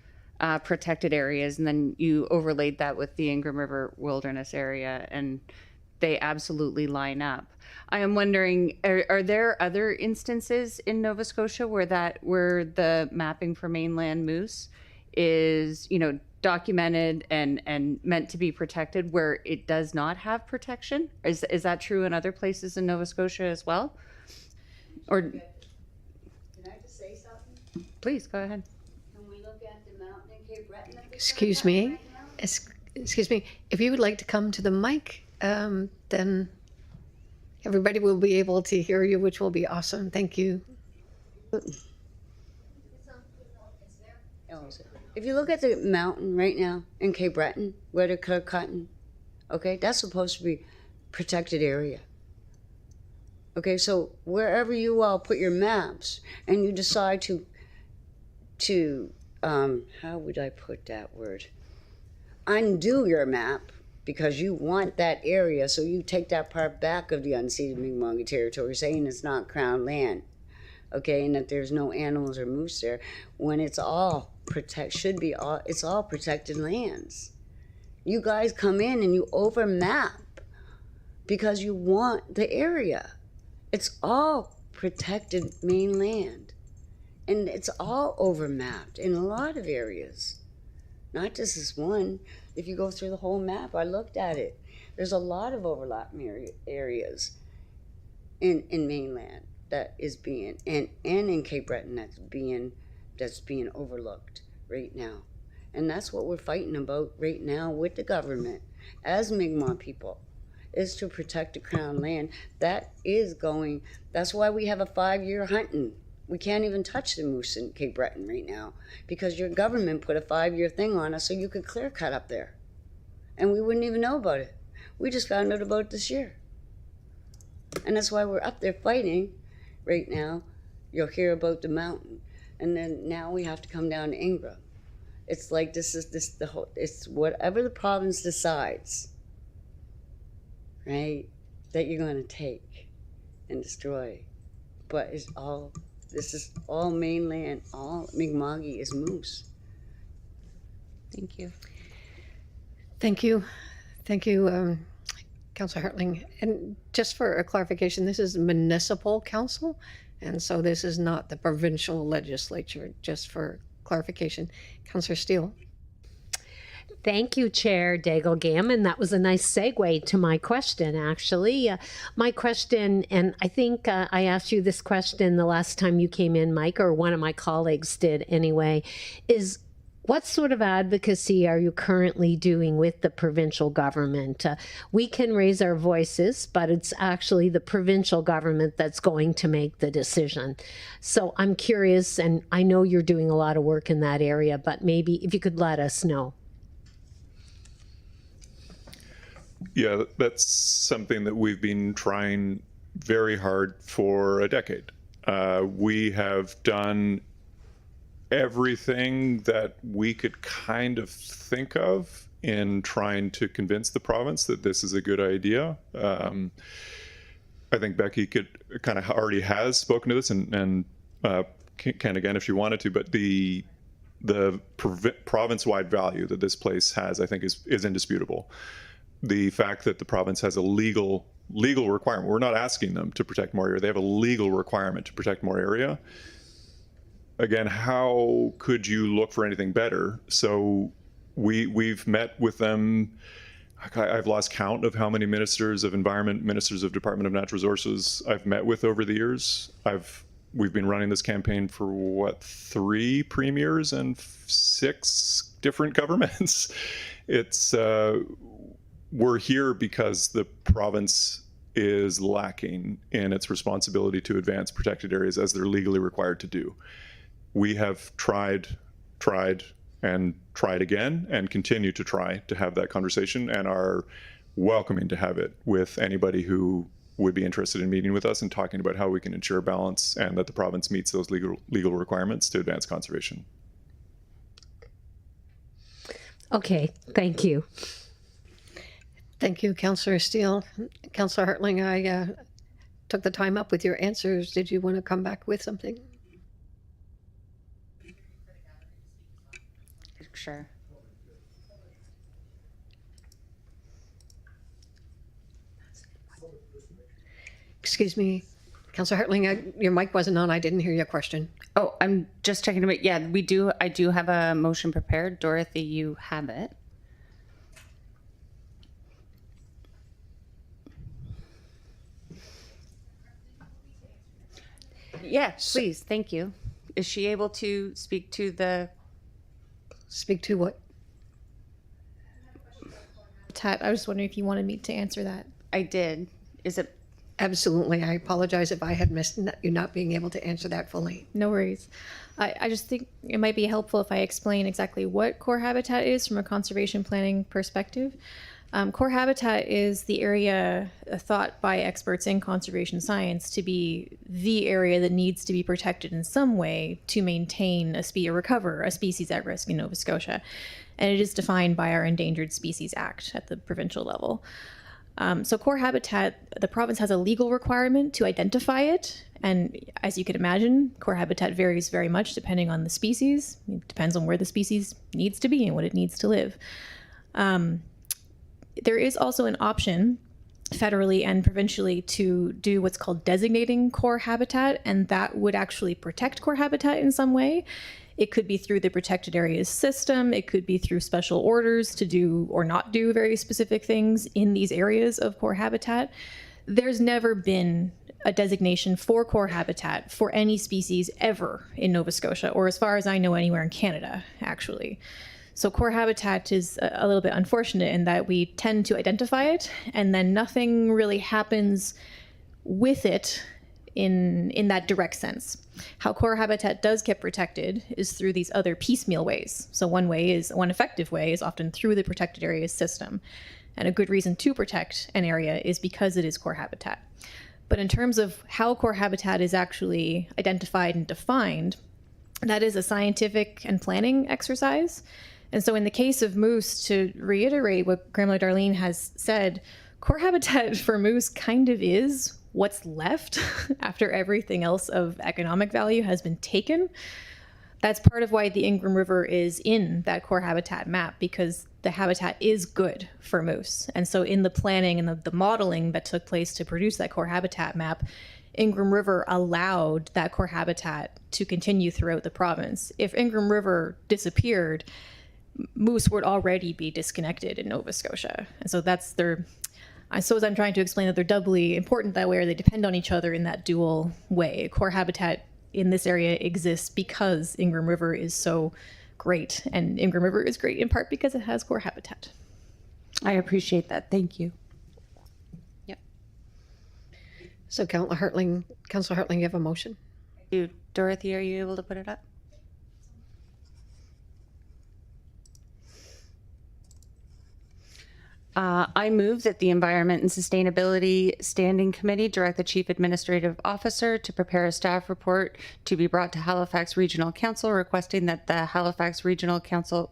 protected areas, and then you overlaid that with the Ingram River Wilderness area, and they absolutely line up. I am wondering, are there other instances in Nova Scotia where the mapping for mainland moose is, documented and meant to be protected, where it does not have protection? Is that true in other places in Nova Scotia as well? Or Can I just say something? please go ahead. Can we look at the mountain in Cape Breton? Excuse me. excuse me, if you would like to come to the mic, then everybody will be able to hear you, which will be awesome. Thank you. If you look at the mountain right now in Cape Breton, where they're cutting, okay, that's supposed to be protected area. Okay, so wherever you all put your maps and you decide to how would I put that word? Undo your map because you want that area, so you take that part back of the unceded Mi'kmaq territory, saying it's not Crown land, okay, and that there's no animals or moose there, when it's all it's all protected lands. You guys come in and you overmap because you want the area. It's all protected mainland, and it's all overmapped in a lot of areas. Not just this one. If you go through the whole map, I looked at it. There's a lot of overlapping areas in mainland that is being, and in Cape Breton that's being overlooked right now. And that's what we're fighting about right now with the government as Mi'kmaq people, is to protect the Crown land. That's why we have a 5-year hunting. We can't even touch the moose in Cape Breton right now because your government put a 5-year thing on us so you could clear cut up there. And we wouldn't even know about it. We just found out about it this year. And that's why we're up there fighting right now. You'll hear about the mountain. And then now we have to come down to Ingram. It's like it's whatever the province decides, right, that you're going to take and destroy. But this is all mainland, all Mi'kmaq is moose. Thank you. Thank you. Thank you, Councilor Hartling. And just for a clarification, this is municipal council, and so this is not the provincial legislature, just for clarification. Councilor Steele. Thank you, Chair Daigle Gammon. That was a nice segue to my question, actually. My question, and I think I asked you this question the last time you came in, Mike, or one of my colleagues did anyway, is what sort of advocacy are you currently doing with the provincial government? We can raise our voices, but it's actually the provincial government that's going to make the decision. So I'm curious, and I know you're doing a lot of work in that area, but maybe if you could let us know. Yeah, that's something that we've been trying very hard for a decade. We have done everything that we could kind of think of in trying to convince the province that this is a good idea. I think Becky could kind of already has spoken to this and can again if she wanted to, but the province-wide value that this place has, I think, is indisputable. The fact that the province has a legal requirement, we're not asking them to protect more area, they have a legal requirement to protect more area. Again, how could you look for anything better? So we've met with them. I've lost count of how many ministers of environment, ministers of Department of Natural Resources I've met with over the years. We've been running this campaign for 3 premiers and 6 different governments. It's we're here because the province is lacking in its responsibility to advance protected areas as they're legally required to do. We have tried and tried again and continue to try to have that conversation and are welcoming to have it with anybody who would be interested in meeting with us and talking about how we can ensure balance and that the province meets those legal requirements to advance conservation. Okay, thank you. Thank you, Councillor Steele. Councillor Hartling, I took the time up with your answers. Did you want to come back with something? Sure. Excuse me, Councillor Hartling, your mic wasn't on. I didn't hear your question. Oh, I'm just checking to make, yeah, I do have a motion prepared. Dorothy, you have it. Yeah, please, thank you. Is she able to speak to the... Speak to what? habitat. I was just wondering if you wanted me to answer that. I did. Is it? Absolutely. I apologize if I had missed you not being able to answer that fully. No worries. I just think it might be helpful if I explain exactly what core habitat is from a conservation planning perspective. Core habitat is the area thought by experts in conservation science to be the area that needs to be protected in some way to maintain or recover a species at risk in Nova Scotia. And it is defined by our Endangered Species Act at the provincial level. So core habitat, the province has a legal requirement to identify it. And as you could imagine, core habitat varies very much depending on the species. It depends on where the species needs to be and what it needs to live. There is also an option federally and provincially to do what's called designating core habitat, and that would actually protect core habitat in some way. It could be through the protected areas system. It could be through special orders to do or not do very specific things in these areas of core habitat. There's never been a designation for core habitat for any species ever in Nova Scotia, or as far as I know, anywhere in Canada, actually. So core habitat is a little bit unfortunate in that we tend to identify it and then nothing really happens with it in that direct sense. How core habitat does get protected is through these other piecemeal ways. So one effective way is often through the protected areas system. And a good reason to protect an area is because it is core habitat. But in terms of how core habitat is actually identified and defined, that is a scientific and planning exercise. And so in the case of moose, to reiterate what Grandmother Darlene has said, core habitat for moose kind of is what's left after everything else of economic value has been taken. That's part of why the Ingram River is in that core habitat map, because the habitat is good for moose. And so in the planning and the modeling that took place to produce that core habitat map, Ingram River allowed that core habitat to continue throughout the province. If Ingram River disappeared, moose would already be disconnected in Nova Scotia. And so I suppose I'm trying to explain that they're doubly important that way, or they depend on each other in that dual way. Core habitat in this area exists because Ingram River is so great, and Ingram River is great in part because it has core habitat. I appreciate that. Thank you. So Councillor Hartling, you have a motion? Dorothy, are you able to put it up? I move that the Environment and Sustainability Standing Committee direct the Chief Administrative Officer to prepare a staff report to be brought to Halifax Regional Council, requesting that the Halifax Regional Council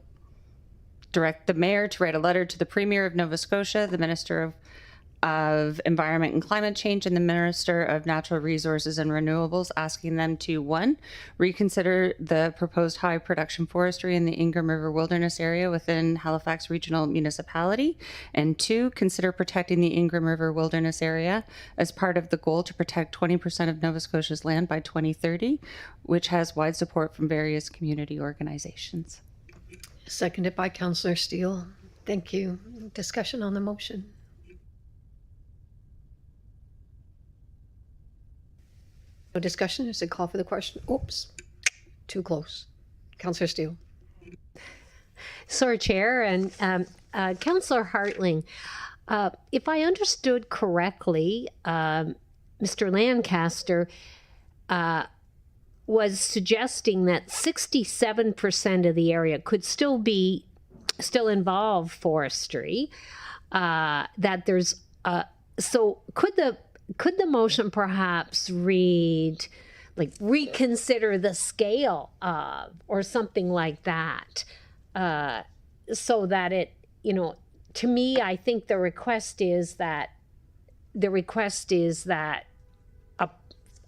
direct the Mayor to write a letter to the Premier of Nova Scotia, the Minister of Environment and Climate Change, and the Minister of Natural Resources and Renewables, asking them to, 1, reconsider the proposed high production forestry in the Ingram River Wilderness area within Halifax Regional Municipality, and 2, consider protecting the Ingram River Wilderness area as part of the goal to protect 20% of Nova Scotia's land by 2030, which has wide support from various community organizations. Seconded by Councillor Steele. Thank you. Discussion on the motion. No discussion? Is it call for the question? Oops, too close. Councillor Steele. Sorry, Chair, and Councillor Hartling, if I understood correctly, Mr. Lancaster was suggesting that 67% of the area could still involve forestry. That there's so could the motion perhaps read like reconsider the scale of, or something like that, so that it, to me, I think the request is that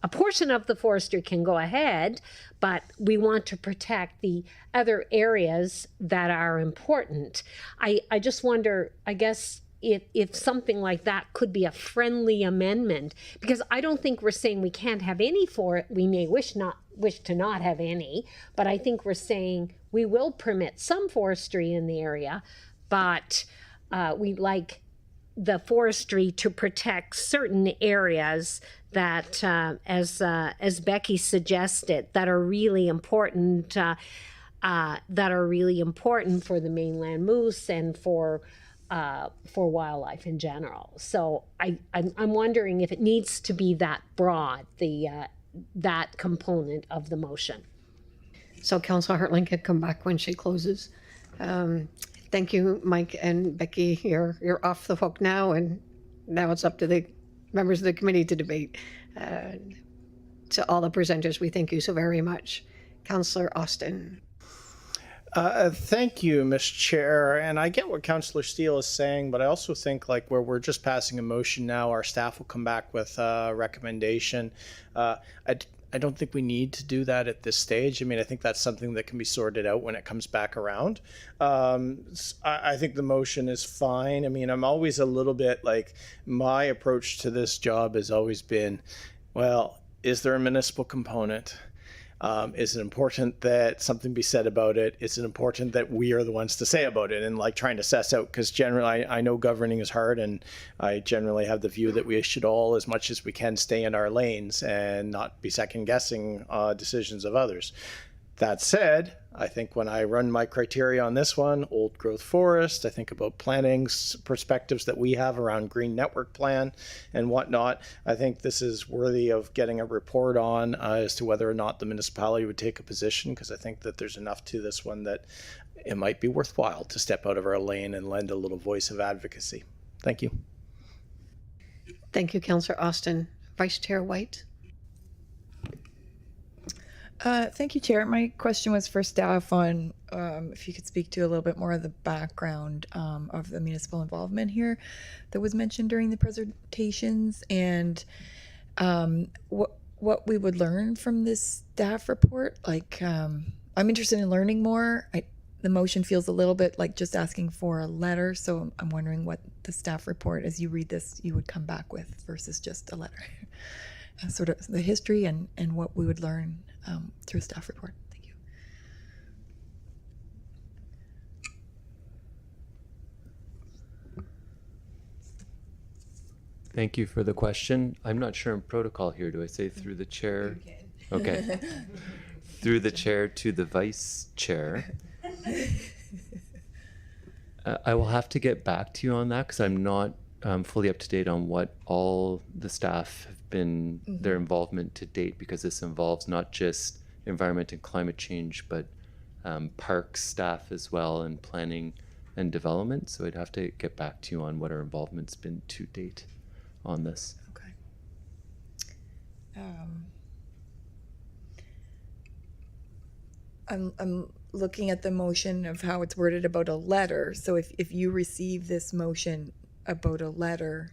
a portion of the forestry can go ahead, but we want to protect the other areas that are important. I just wonder, I guess, if something like that could be a friendly amendment, because I don't think we're saying we can't have any we may wish to not have any, but I think we're saying we will permit some forestry in the area, but we'd like the forestry to protect certain areas that, as Becky suggested, that are really important for the mainland moose and for for wildlife in general. So I'm wondering if it needs to be that broad, that component of the motion. So Councillor Hartling can come back when she closes. Thank you, Mike and Becky. You're off the hook now, and now it's up to the members of the committee to debate. To all the presenters, we thank you so very much. Councillor Austin. Thank you, Ms. Chair. And I get what Councillor Steele is saying, but I also think like where we're just passing a motion now, our staff will come back with a recommendation. I don't think we need to do that at this stage. I mean, I think that's something that can be sorted out when it comes back around. I think the motion is fine. I mean, I'm always a little bit like, my approach to this job has always been, well, is there a municipal component? Is it important that something be said about it? Is it important that we are the ones to say about it? And like trying to suss out, because generally I know governing is hard, and I generally have the view that we should all, as much as we can, stay in our lanes and not be second guessing decisions of others. That said, I think when I run my criteria on this one, old growth forest, I think about planning perspectives that we have around green network plan and whatnot. I think this is worthy of getting a report on as to whether or not the municipality would take a position, because I think that there's enough to this one that it might be worthwhile to step out of our lane and lend a little voice of advocacy. Thank you. Thank you, Councillor Austin. Vice Chair White. Thank you, Chair. My question was for staff on if you could speak to a little bit more of the background of the municipal involvement here that was mentioned during the presentations, and what we would learn from this staff report. Like, I'm interested in learning more. The motion feels a little bit like just asking for a letter, so I'm wondering what the staff report, as you read this, you would come back with versus just a letter. Sort of the history and what we would learn through a staff report. Thank you. Thank you for the question. I'm not sure in protocol here. Do I say through the chair? Okay. Through the chair to the vice chair. I will have to get back to you on that, because I'm not fully up to date on what all the staff have been, their involvement to date, because this involves not just environment and climate change, but parks staff as well, and planning and development. So I'd have to get back to you on what our involvement's been to date on this. Okay. I'm looking at the motion of how it's worded about a letter. So if you receive this motion about a letter,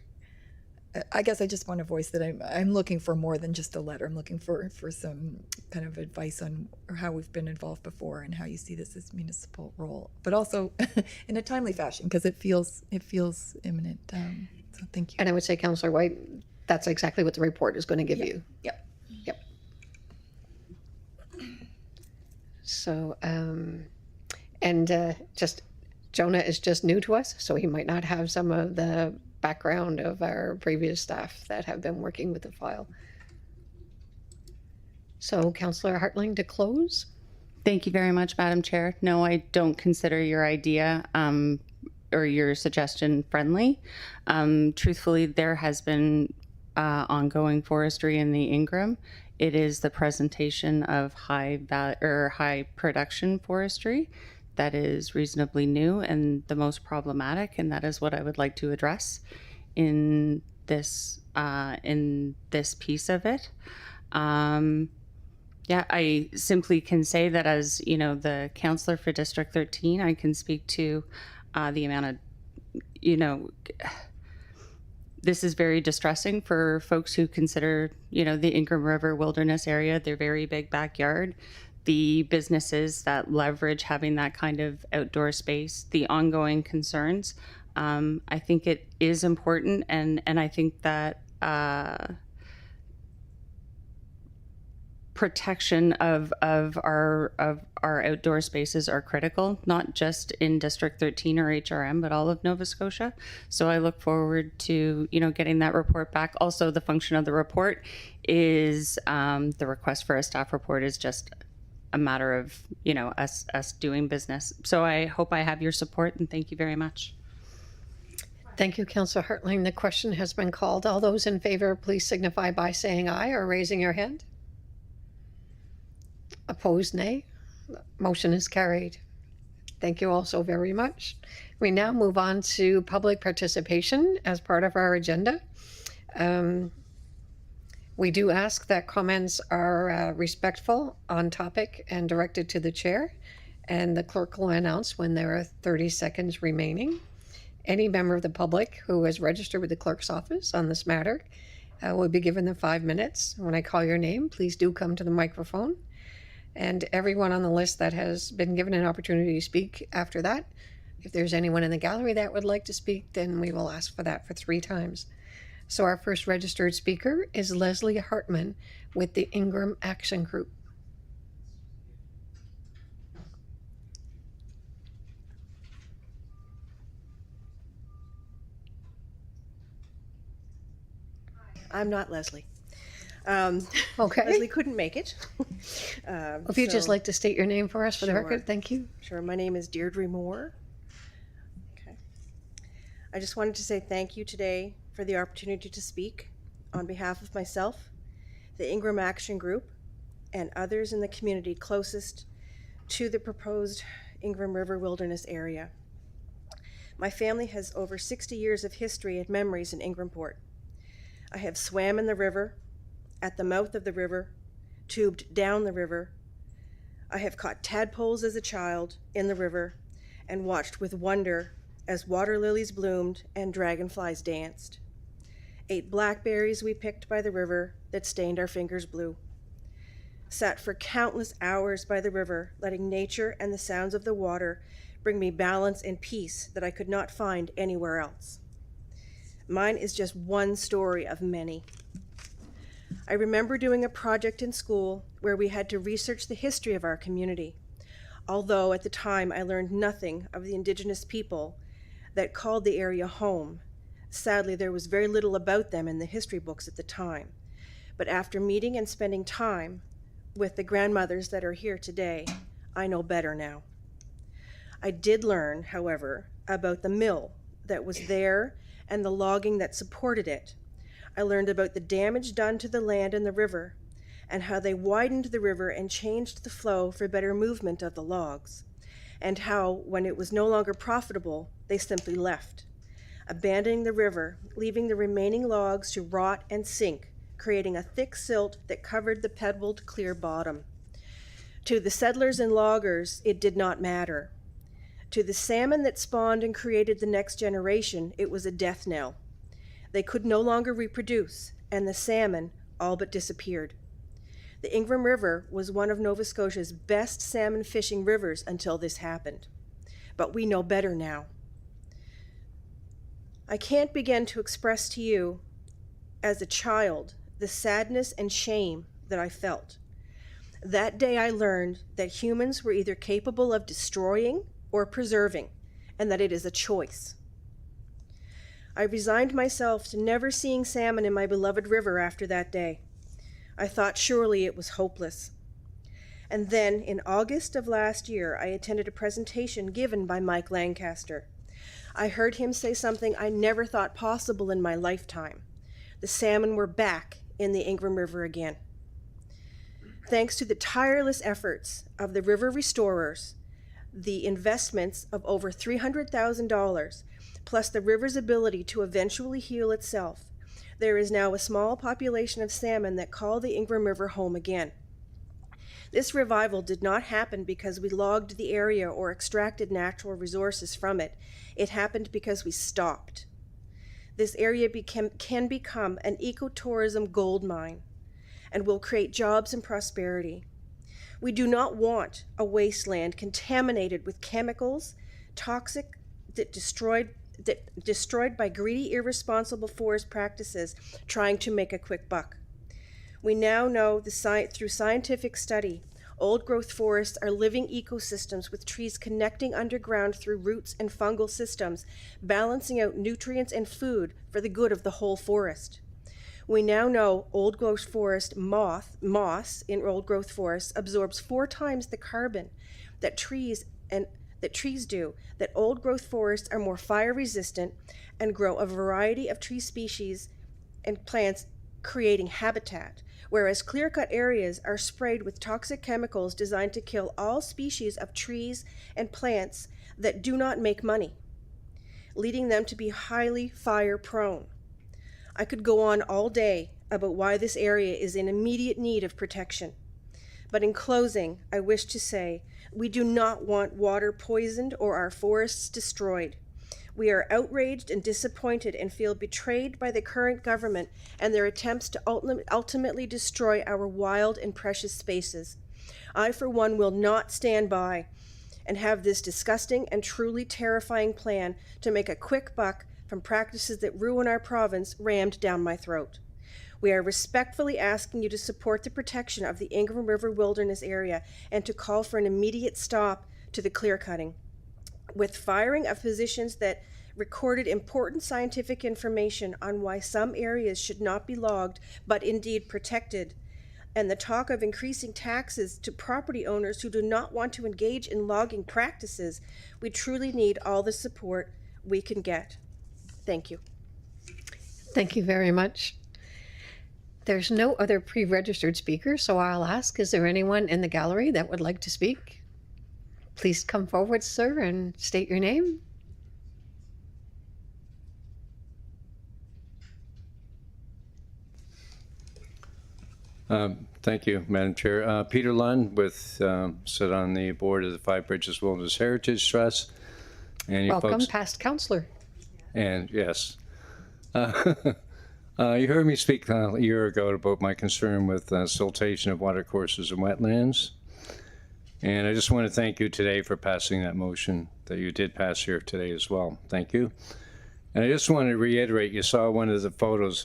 I guess I just want to voice that I'm looking for more than just a letter. I'm looking for some kind of advice on how we've been involved before and how you see this as municipal role, but also in a timely fashion, because it feels imminent. So thank you. And I would say, Councillor White, that's exactly what the report is going to give you. Yep. So, just Jonah is just new to us, so he might not have some of the background of our previous staff that have been working with the file. So, Councillor Hartling, to close. Thank you very much, Madam Chair. No, I don't consider your idea or your suggestion friendly. Truthfully, there has been ongoing forestry in the Ingram. It is the presentation of high production forestry that is reasonably new and the most problematic, and that is what I would like to address in this piece of it. Yeah, I simply can say that as, you know, the councillor for District 13, I can speak to the amount of, you know, this is very distressing for folks who consider, you know, the Ingram River Wilderness area their very big backyard. The businesses that leverage having that kind of outdoor space, the ongoing concerns. I think it is important, and I think that protection of our outdoor spaces are critical, not just in District 13 or HRM, but all of Nova Scotia. So I look forward to, you know, getting that report back. Also, the function of the report is the request for a staff report is just a matter of, you know, us doing business. So I hope I have your support, and thank you very much. Thank you, Councillor Hartling. The question has been called. All those in favor, please signify by saying aye or raising your hand. Opposed, nay. Motion is carried. Thank you all so very much. We now move on to public participation as part of our agenda. We do ask that comments are respectful, on topic, and directed to the chair, and the clerk will announce when there are 30 seconds remaining. Any member of the public who is registered with the clerk's office on this matter will be given the 5 minutes. When I call your name, please do come to the microphone. And everyone on the list that has been given an opportunity to speak after that, if there's anyone in the gallery that would like to speak, then we will ask for that for 3 times. So our first registered speaker is Leslie Hartman with the Ingram Action Group. I'm not Leslie. Okay. Leslie couldn't make it. If you'd just like to state your name for us for the Sure. record, thank you. Sure, my name is Deirdre Moore. Okay. I just wanted to say thank you today for the opportunity to speak on behalf of myself, the Ingram Action Group, and others in the community closest to the proposed Ingram River Wilderness area. My family has over 60 years of history and memories in Ingramport. I have swam in the river, at the mouth of the river, tubed down the river. I have caught tadpoles as a child in the river and watched with wonder as water lilies bloomed and dragonflies danced. Ate blackberries we picked by the river that stained our fingers blue. Sat for countless hours by the river, letting nature and the sounds of the water bring me balance and peace that I could not find anywhere else. Mine is just one story of many. I remember doing a project in school where we had to research the history of our community, although at the time I learned nothing of the Indigenous people that called the area home. Sadly, there was very little about them in the history books at the time. But after meeting and spending time with the grandmothers that are here today, I know better now. I did learn, however, about the mill that was there and the logging that supported it. I learned about the damage done to the land and the river, and how they widened the river and changed the flow for better movement of the logs, and how, when it was no longer profitable, they simply left, abandoning the river, leaving the remaining logs to rot and sink, creating a thick silt that covered the pebbled, clear bottom. To the settlers and loggers, it did not matter. To the salmon that spawned and created the next generation, it was a death knell. They could no longer reproduce, and the salmon all but disappeared. The Ingram River was one of Nova Scotia's best salmon fishing rivers until this happened. But we know better now. I can't begin to express to you, as a child, the sadness and shame that I felt. That day I learned that humans were either capable of destroying or preserving, and that it is a choice. I resigned myself to never seeing salmon in my beloved river after that day. I thought surely it was hopeless. And then, in August of last year, I attended a presentation given by Mike Lancaster. I heard him say something I never thought possible in my lifetime. The salmon were back in the Ingram River again. Thanks to the tireless efforts of the river restorers, the investments of over $300,000, plus the river's ability to eventually heal itself, there is now a small population of salmon that call the Ingram River home again. This revival did not happen because we logged the area or extracted natural resources from it. It happened because we stopped. This area can become an ecotourism gold mine and will create jobs and prosperity. We do not want a wasteland contaminated with chemicals, toxic, destroyed by greedy, irresponsible forest practices trying to make a quick buck. We now know through scientific study, old-growth forests are living ecosystems with trees connecting underground through roots and fungal systems, balancing out nutrients and food for the good of the whole forest. We now know old-growth forest moss in old-growth forests absorbs 4 times the carbon that trees that trees do, that old growth forests are more fire resistant and grow a variety of tree species and plants, creating habitat, whereas clear-cut areas are sprayed with toxic chemicals designed to kill all species of trees and plants that do not make money, leading them to be highly fire prone. I could go on all day about why this area is in immediate need of protection. But in closing, I wish to say we do not want water poisoned or our forests destroyed. We are outraged and disappointed and feel betrayed by the current government and their attempts to ultimately destroy our wild and precious spaces. I, for one, will not stand by and have this disgusting and truly terrifying plan to make a quick buck from practices that ruin our province rammed down my throat. We are respectfully asking you to support the protection of the Ingram River Wilderness area and to call for an immediate stop to the clear cutting. With firing of positions that recorded important scientific information on why some areas should not be logged, but indeed protected, and the talk of increasing taxes to property owners who do not want to engage in logging practices, we truly need all the support we can get. Thank you. Thank you very much. There's no other pre-registered speakers, so I'll ask, is there anyone in the gallery that would like to speak? Please come forward, sir, and state your name. Thank you, Madam Chair. Peter Lund sit on the board of the Five Bridges Wilderness Heritage Trust. And you Welcome, folks, past councillor. and yes. You heard me speak a year ago about my concern with siltation of watercourses and wetlands. And I just want to thank you today for passing that motion that you did pass here today as well. Thank you. And I just want to reiterate, you saw one of the photos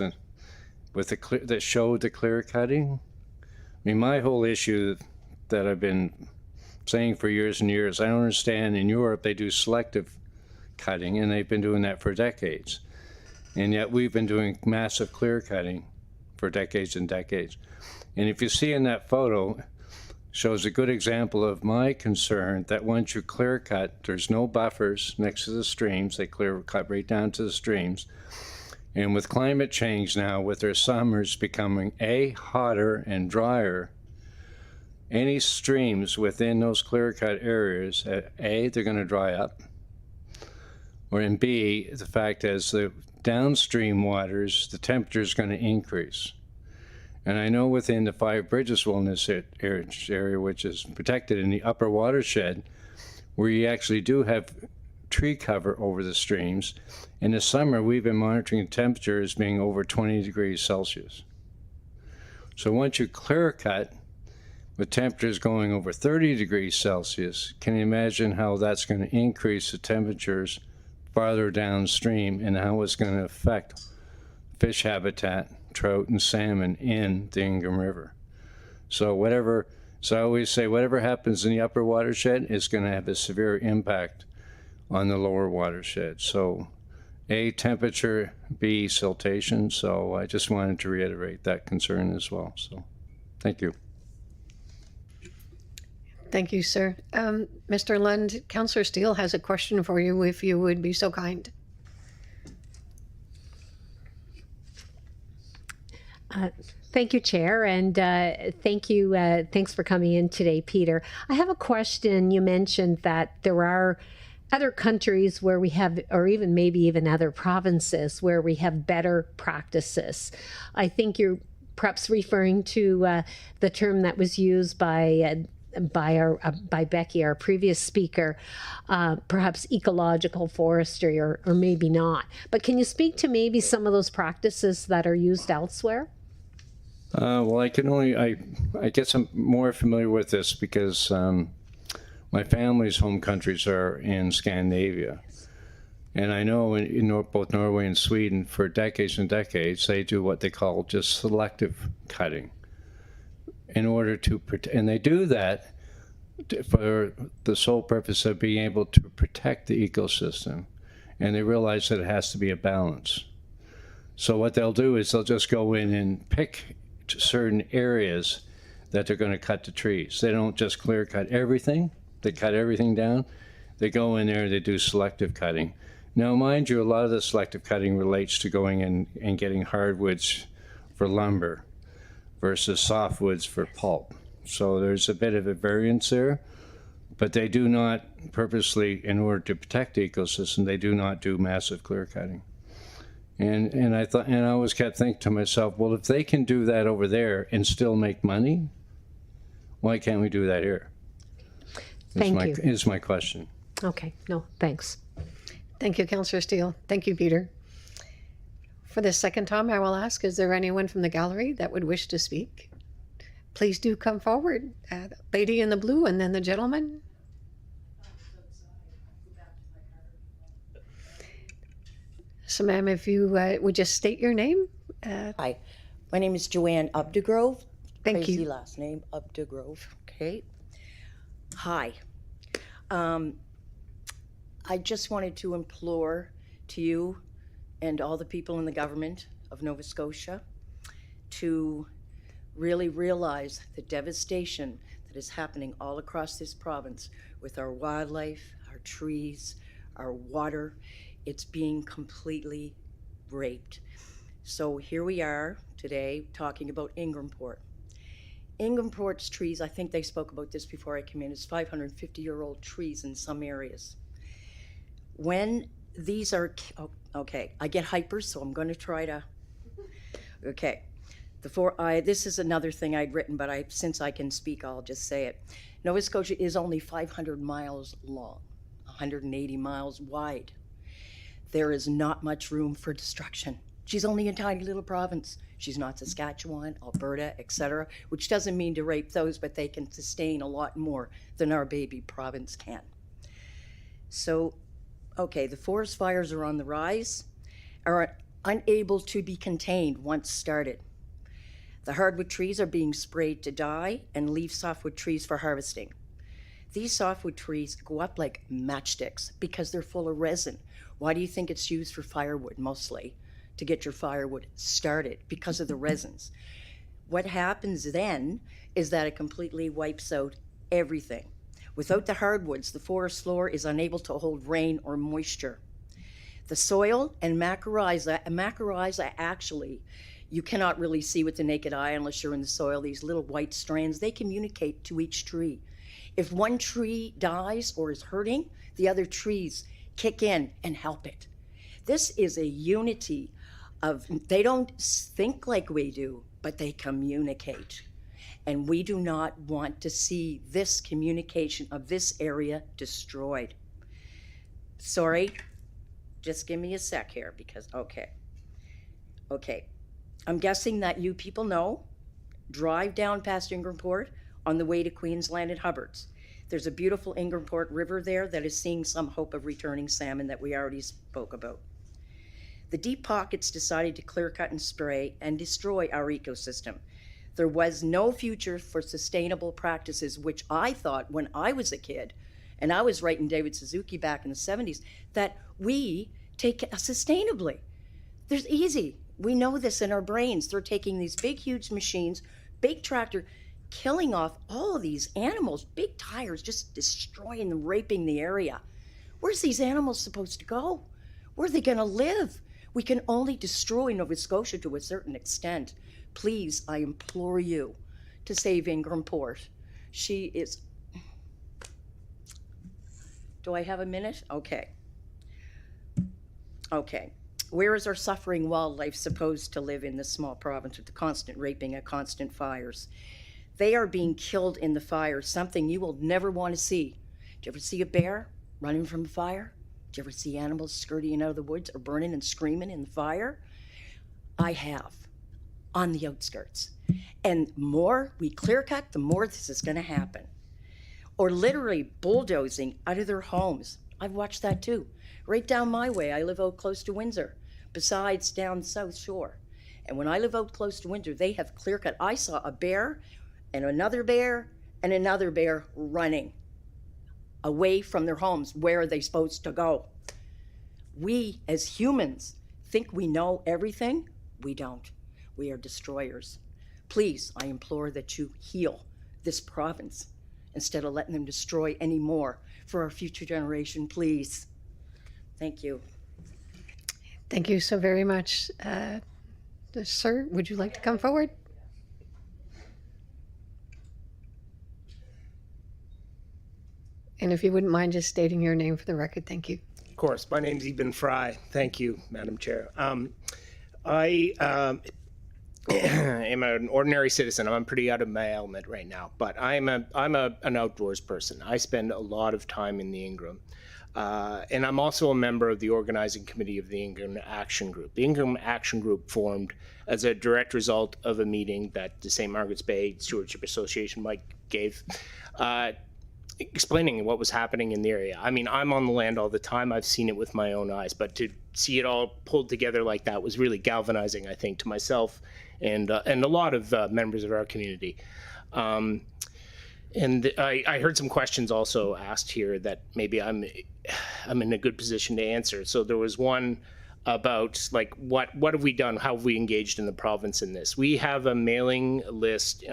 with that showed the clear cutting. I mean, my whole issue that I've been saying for years and years, I don't understand, in Europe they do selective cutting, and they've been doing that for decades. And yet we've been doing massive clear cutting for decades and decades. And if you see in that photo, shows a good example of my concern that once you clear cut, there's no buffers next to the streams. They clear cut right down to the streams. And with climate change now, with their summers becoming hotter and drier, any streams within those clear cut areas, they're going to dry up. Or in B, the fact is the downstream waters, the temperature is going to increase. And I know within the Five Bridges Wilderness area, which is protected in the upper watershed, where you actually do have tree cover over the streams, in the summer we've been monitoring temperatures being over 20 degrees Celsius. So once you clear cut, with temperatures going over 30 degrees Celsius, can you imagine how that's going to increase the temperatures farther downstream and how it's going to affect fish habitat, trout and salmon in the Ingram River? So I always say whatever happens in the upper watershed is going to have a severe impact on the lower watershed. So A, temperature, B, siltation. So I just wanted to reiterate that concern as well. So thank you. Thank you, sir. Mr. Lund, Councillor Steele has a question for you, if you would be so kind. Thank you, Chair, and thanks for coming in today, Peter. I have a question. You mentioned that there are other countries where we have, or maybe even other provinces where we have better practices. I think you're perhaps referring to the term that was used by Becky, our previous speaker, perhaps ecological forestry, or maybe not. But can you speak to maybe some of those practices that are used elsewhere? Well, I guess I'm more familiar with this because my family's home countries are in Scandinavia. And I know in both Norway and Sweden, for decades and decades, they do what they call just selective cutting in order to protect, and they do that for the sole purpose of being able to protect the ecosystem. And they realize that it has to be a balance. So what they'll do is they'll just go in and pick certain areas that they're going to cut the trees. They don't just clear cut everything. They cut everything down. They go in there, they do selective cutting. Now, mind you, a lot of the selective cutting relates to going in and getting hardwoods for lumber versus softwoods for pulp. So there's a bit of a variance there, but they do not purposely, in order to protect the ecosystem, they do not do massive clear cutting. And I thought, and I always kept thinking to myself, well, if they can do that over there and still make money, why can't we do that here? Thank you. Is my question. Okay, no, thanks. Thank you, Councillor Steele. Thank you, Peter. For the second time, I will ask, is there anyone from the gallery that would wish to speak? Please do come forward. Lady in the blue and then the gentleman. So, ma'am, if you would just state your name. Hi, my name is Joanne Updegrove. Thank Crazy you. last name, Updegrove. Okay. Hi. I just wanted to implore to you and all the people in the government of Nova Scotia to really realize the devastation that is happening all across this province with our wildlife, our trees, our water. It's being completely raped. So here we are today talking about Ingramport. Ingramport's trees, I think they spoke about this before I came in, is 550-year-old trees in some areas. When these are, okay, I get hyper, so I'm going to try to, okay. This is another thing I'd written, but since I can speak, I'll just say it. Nova Scotia is only 500 miles long, 180 miles wide. There is not much room for destruction. She's only a tiny little province. She's not Saskatchewan, Alberta, etc., which doesn't mean to rape those, but they can sustain a lot more than our baby province can. So, okay, the forest fires are on the rise, are unable to be contained once started. The hardwood trees are being sprayed to die and leave softwood trees for harvesting. These softwood trees go up like matchsticks because they're full of resin. Why do you think it's used for firewood mostly? To get your firewood started, because of the resins. What happens then is that it completely wipes out everything. Without the hardwoods, the forest floor is unable to hold rain or moisture. The soil and mycorrhiza actually, you cannot really see with the naked eye unless you're in the soil. These little white strands, they communicate to each tree. If one tree dies or is hurting, the other trees kick in and help it. This is a unity of, they don't think like we do, but they communicate. And we do not want to see this communication of this area destroyed. Sorry, just give me a sec here because, okay. I'm guessing that you people know, drive down past Ingramport on the way to Queensland and Hubbard's. There's a beautiful Ingramport River there that is seeing some hope of returning salmon that we already spoke about. The deep pockets decided to clear cut and spray and destroy our ecosystem. There was no future for sustainable practices, which I thought when I was a kid, and I was writing David Suzuki back in the 70s, that we take sustainably. There's easy. We know this in our brains. They're taking these big, huge machines, big tractor, killing off all of these animals, big tires, just destroying and raping the area. Where's these animals supposed to go? Where are they going to live? We can only destroy Nova Scotia to a certain extent. Please, I implore you to save Ingramport. She is... Do I have a minute? Okay. Where is our suffering wildlife supposed to live in this small province with the constant raping and constant fires? They are being killed in the fires, something you will never want to see. Do you ever see a bear running from a fire? Do you ever see animals scurrying out of the woods or burning and screaming in the fire? I have, on the outskirts. And the more we clear cut, the more this is going to happen. Or literally bulldozing out of their homes. I've watched that too. Right down my way, I live out close to Windsor, besides down South Shore. And when I live out close to Windsor, they have clear cut. I saw a bear and another bear and another bear running away from their homes. Where are they supposed to go? We, as humans, think we know everything. We don't. We are destroyers. Please, I implore that you heal this province instead of letting them destroy any more for our future generation, please. Thank you. Thank you so very much. Sir, would you like to come forward? And if you wouldn't mind just stating your name for the record, thank you. Of course. My name's Eben Fry. Thank you, Madam Chair. I am an ordinary citizen. I'm pretty out of my element right now, but I'm an outdoors person. I spend a lot of time in the Ingram. And I'm also a member of the organizing committee of the Ingram Action Group. The Ingram Action Group formed as a direct result of a meeting that the St. Margaret's Bay Stewardship Association Mike gave, explaining what was happening in the area. I mean, I'm on the land all the time. I've seen it with my own eyes, but to see it all pulled together like that was really galvanizing, I think, to myself and a lot of members of our community. And I heard some questions also asked here that maybe I'm in a good position to answer. So there was one about like what have we done? How have we engaged in the province in this? We have a mailing list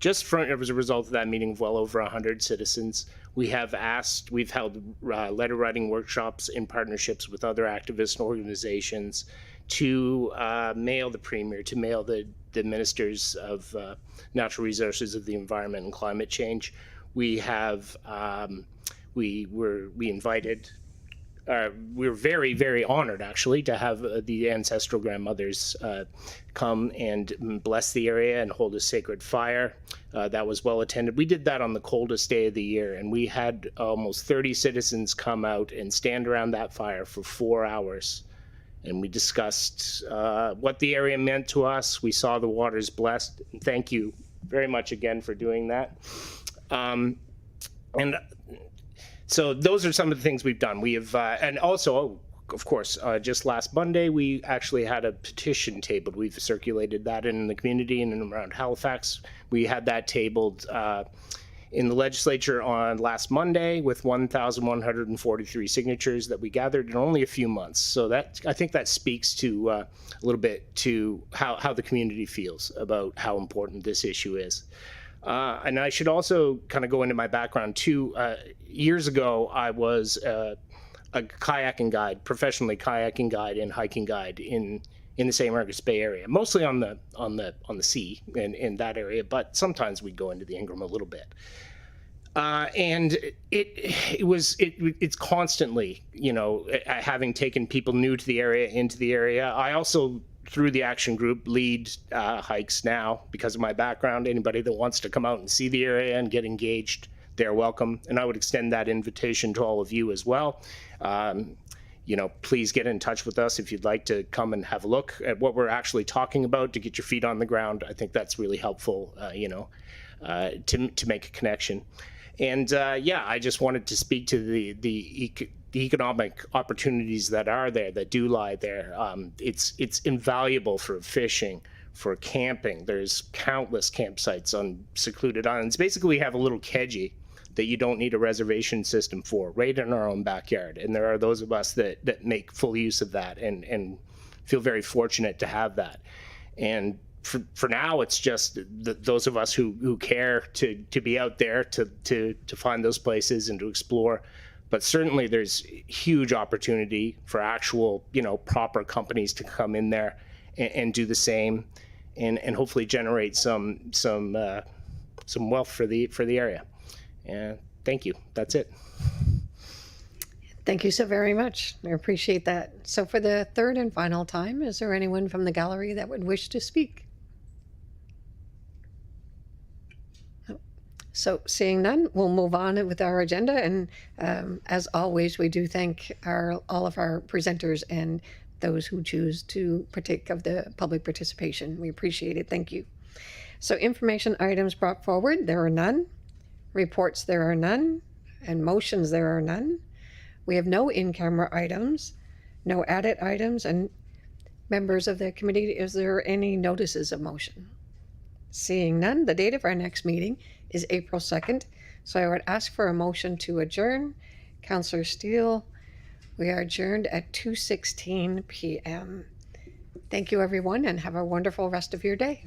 just as a result of that meeting of well over 100 citizens. We've held letter writing workshops in partnerships with other activist organizations to mail the Premier, to mail the ministers of natural resources, of the environment and climate change. We have we were very, very honored actually to have the ancestral grandmothers come and bless the area and hold a sacred fire. That was well attended. We did that on the coldest day of the year, and we had almost 30 citizens come out and stand around that fire for 4 hours. And we discussed what the area meant to us. We saw the waters blessed. Thank you very much again for doing that. And so those are some of the things we've done. We have, and also, of course, just last Monday, we actually had a petition tabled. We've circulated that in the community and around Halifax. We had that tabled in the legislature on last Monday with 1,143 signatures that we gathered in only a few months. So that, I think that speaks to a little bit to how the community feels about how important this issue is. And I should also kind of go into my background too. Years ago, I was a kayaking guide, professionally kayaking guide and hiking guide in the St. Margaret's Bay area, mostly on the sea in that area, but sometimes we'd go into the Ingram a little bit. And it's constantly, having taken people new to the area into the area. I also, through the action group, lead hikes now because of my background. Anybody that wants to come out and see the area and get engaged, they're welcome. And I would extend that invitation to all of you as well. Please get in touch with us if you'd like to come and have a look at what we're actually talking about, to get your feet on the ground. I think that's really helpful, to make a connection. And I just wanted to speak to the economic opportunities that are there, that do lie there. It's invaluable for fishing, for camping. There's countless campsites on secluded islands. Basically, we have a little kedgie that you don't need a reservation system for, right in our own backyard. And there are those of us that make full use of that and feel very fortunate to have that. And for now, it's just those of us who care to be out there to find those places and to explore. But certainly there's huge opportunity for actual, proper companies to come in there and do the same, and hopefully generate some wealth for the area. And thank you. That's it. Thank you so very much. I appreciate that. So for the third and final time, is there anyone from the gallery that would wish to speak? So seeing none, we'll move on with our agenda. And as always, we do thank all of our presenters and those who choose to partake of the public participation. We appreciate it. Thank you. So information items brought forward, there are none. Reports, there are none. And motions, there are none. We have no in-camera items, no added items. And members of the committee, is there any notices of motion? Seeing none, the date of our next meeting is April 2nd. So I would ask for a motion to adjourn. Councillor Steele, we are adjourned at 2:16 p.m. Thank you, everyone, and have a wonderful rest of your day.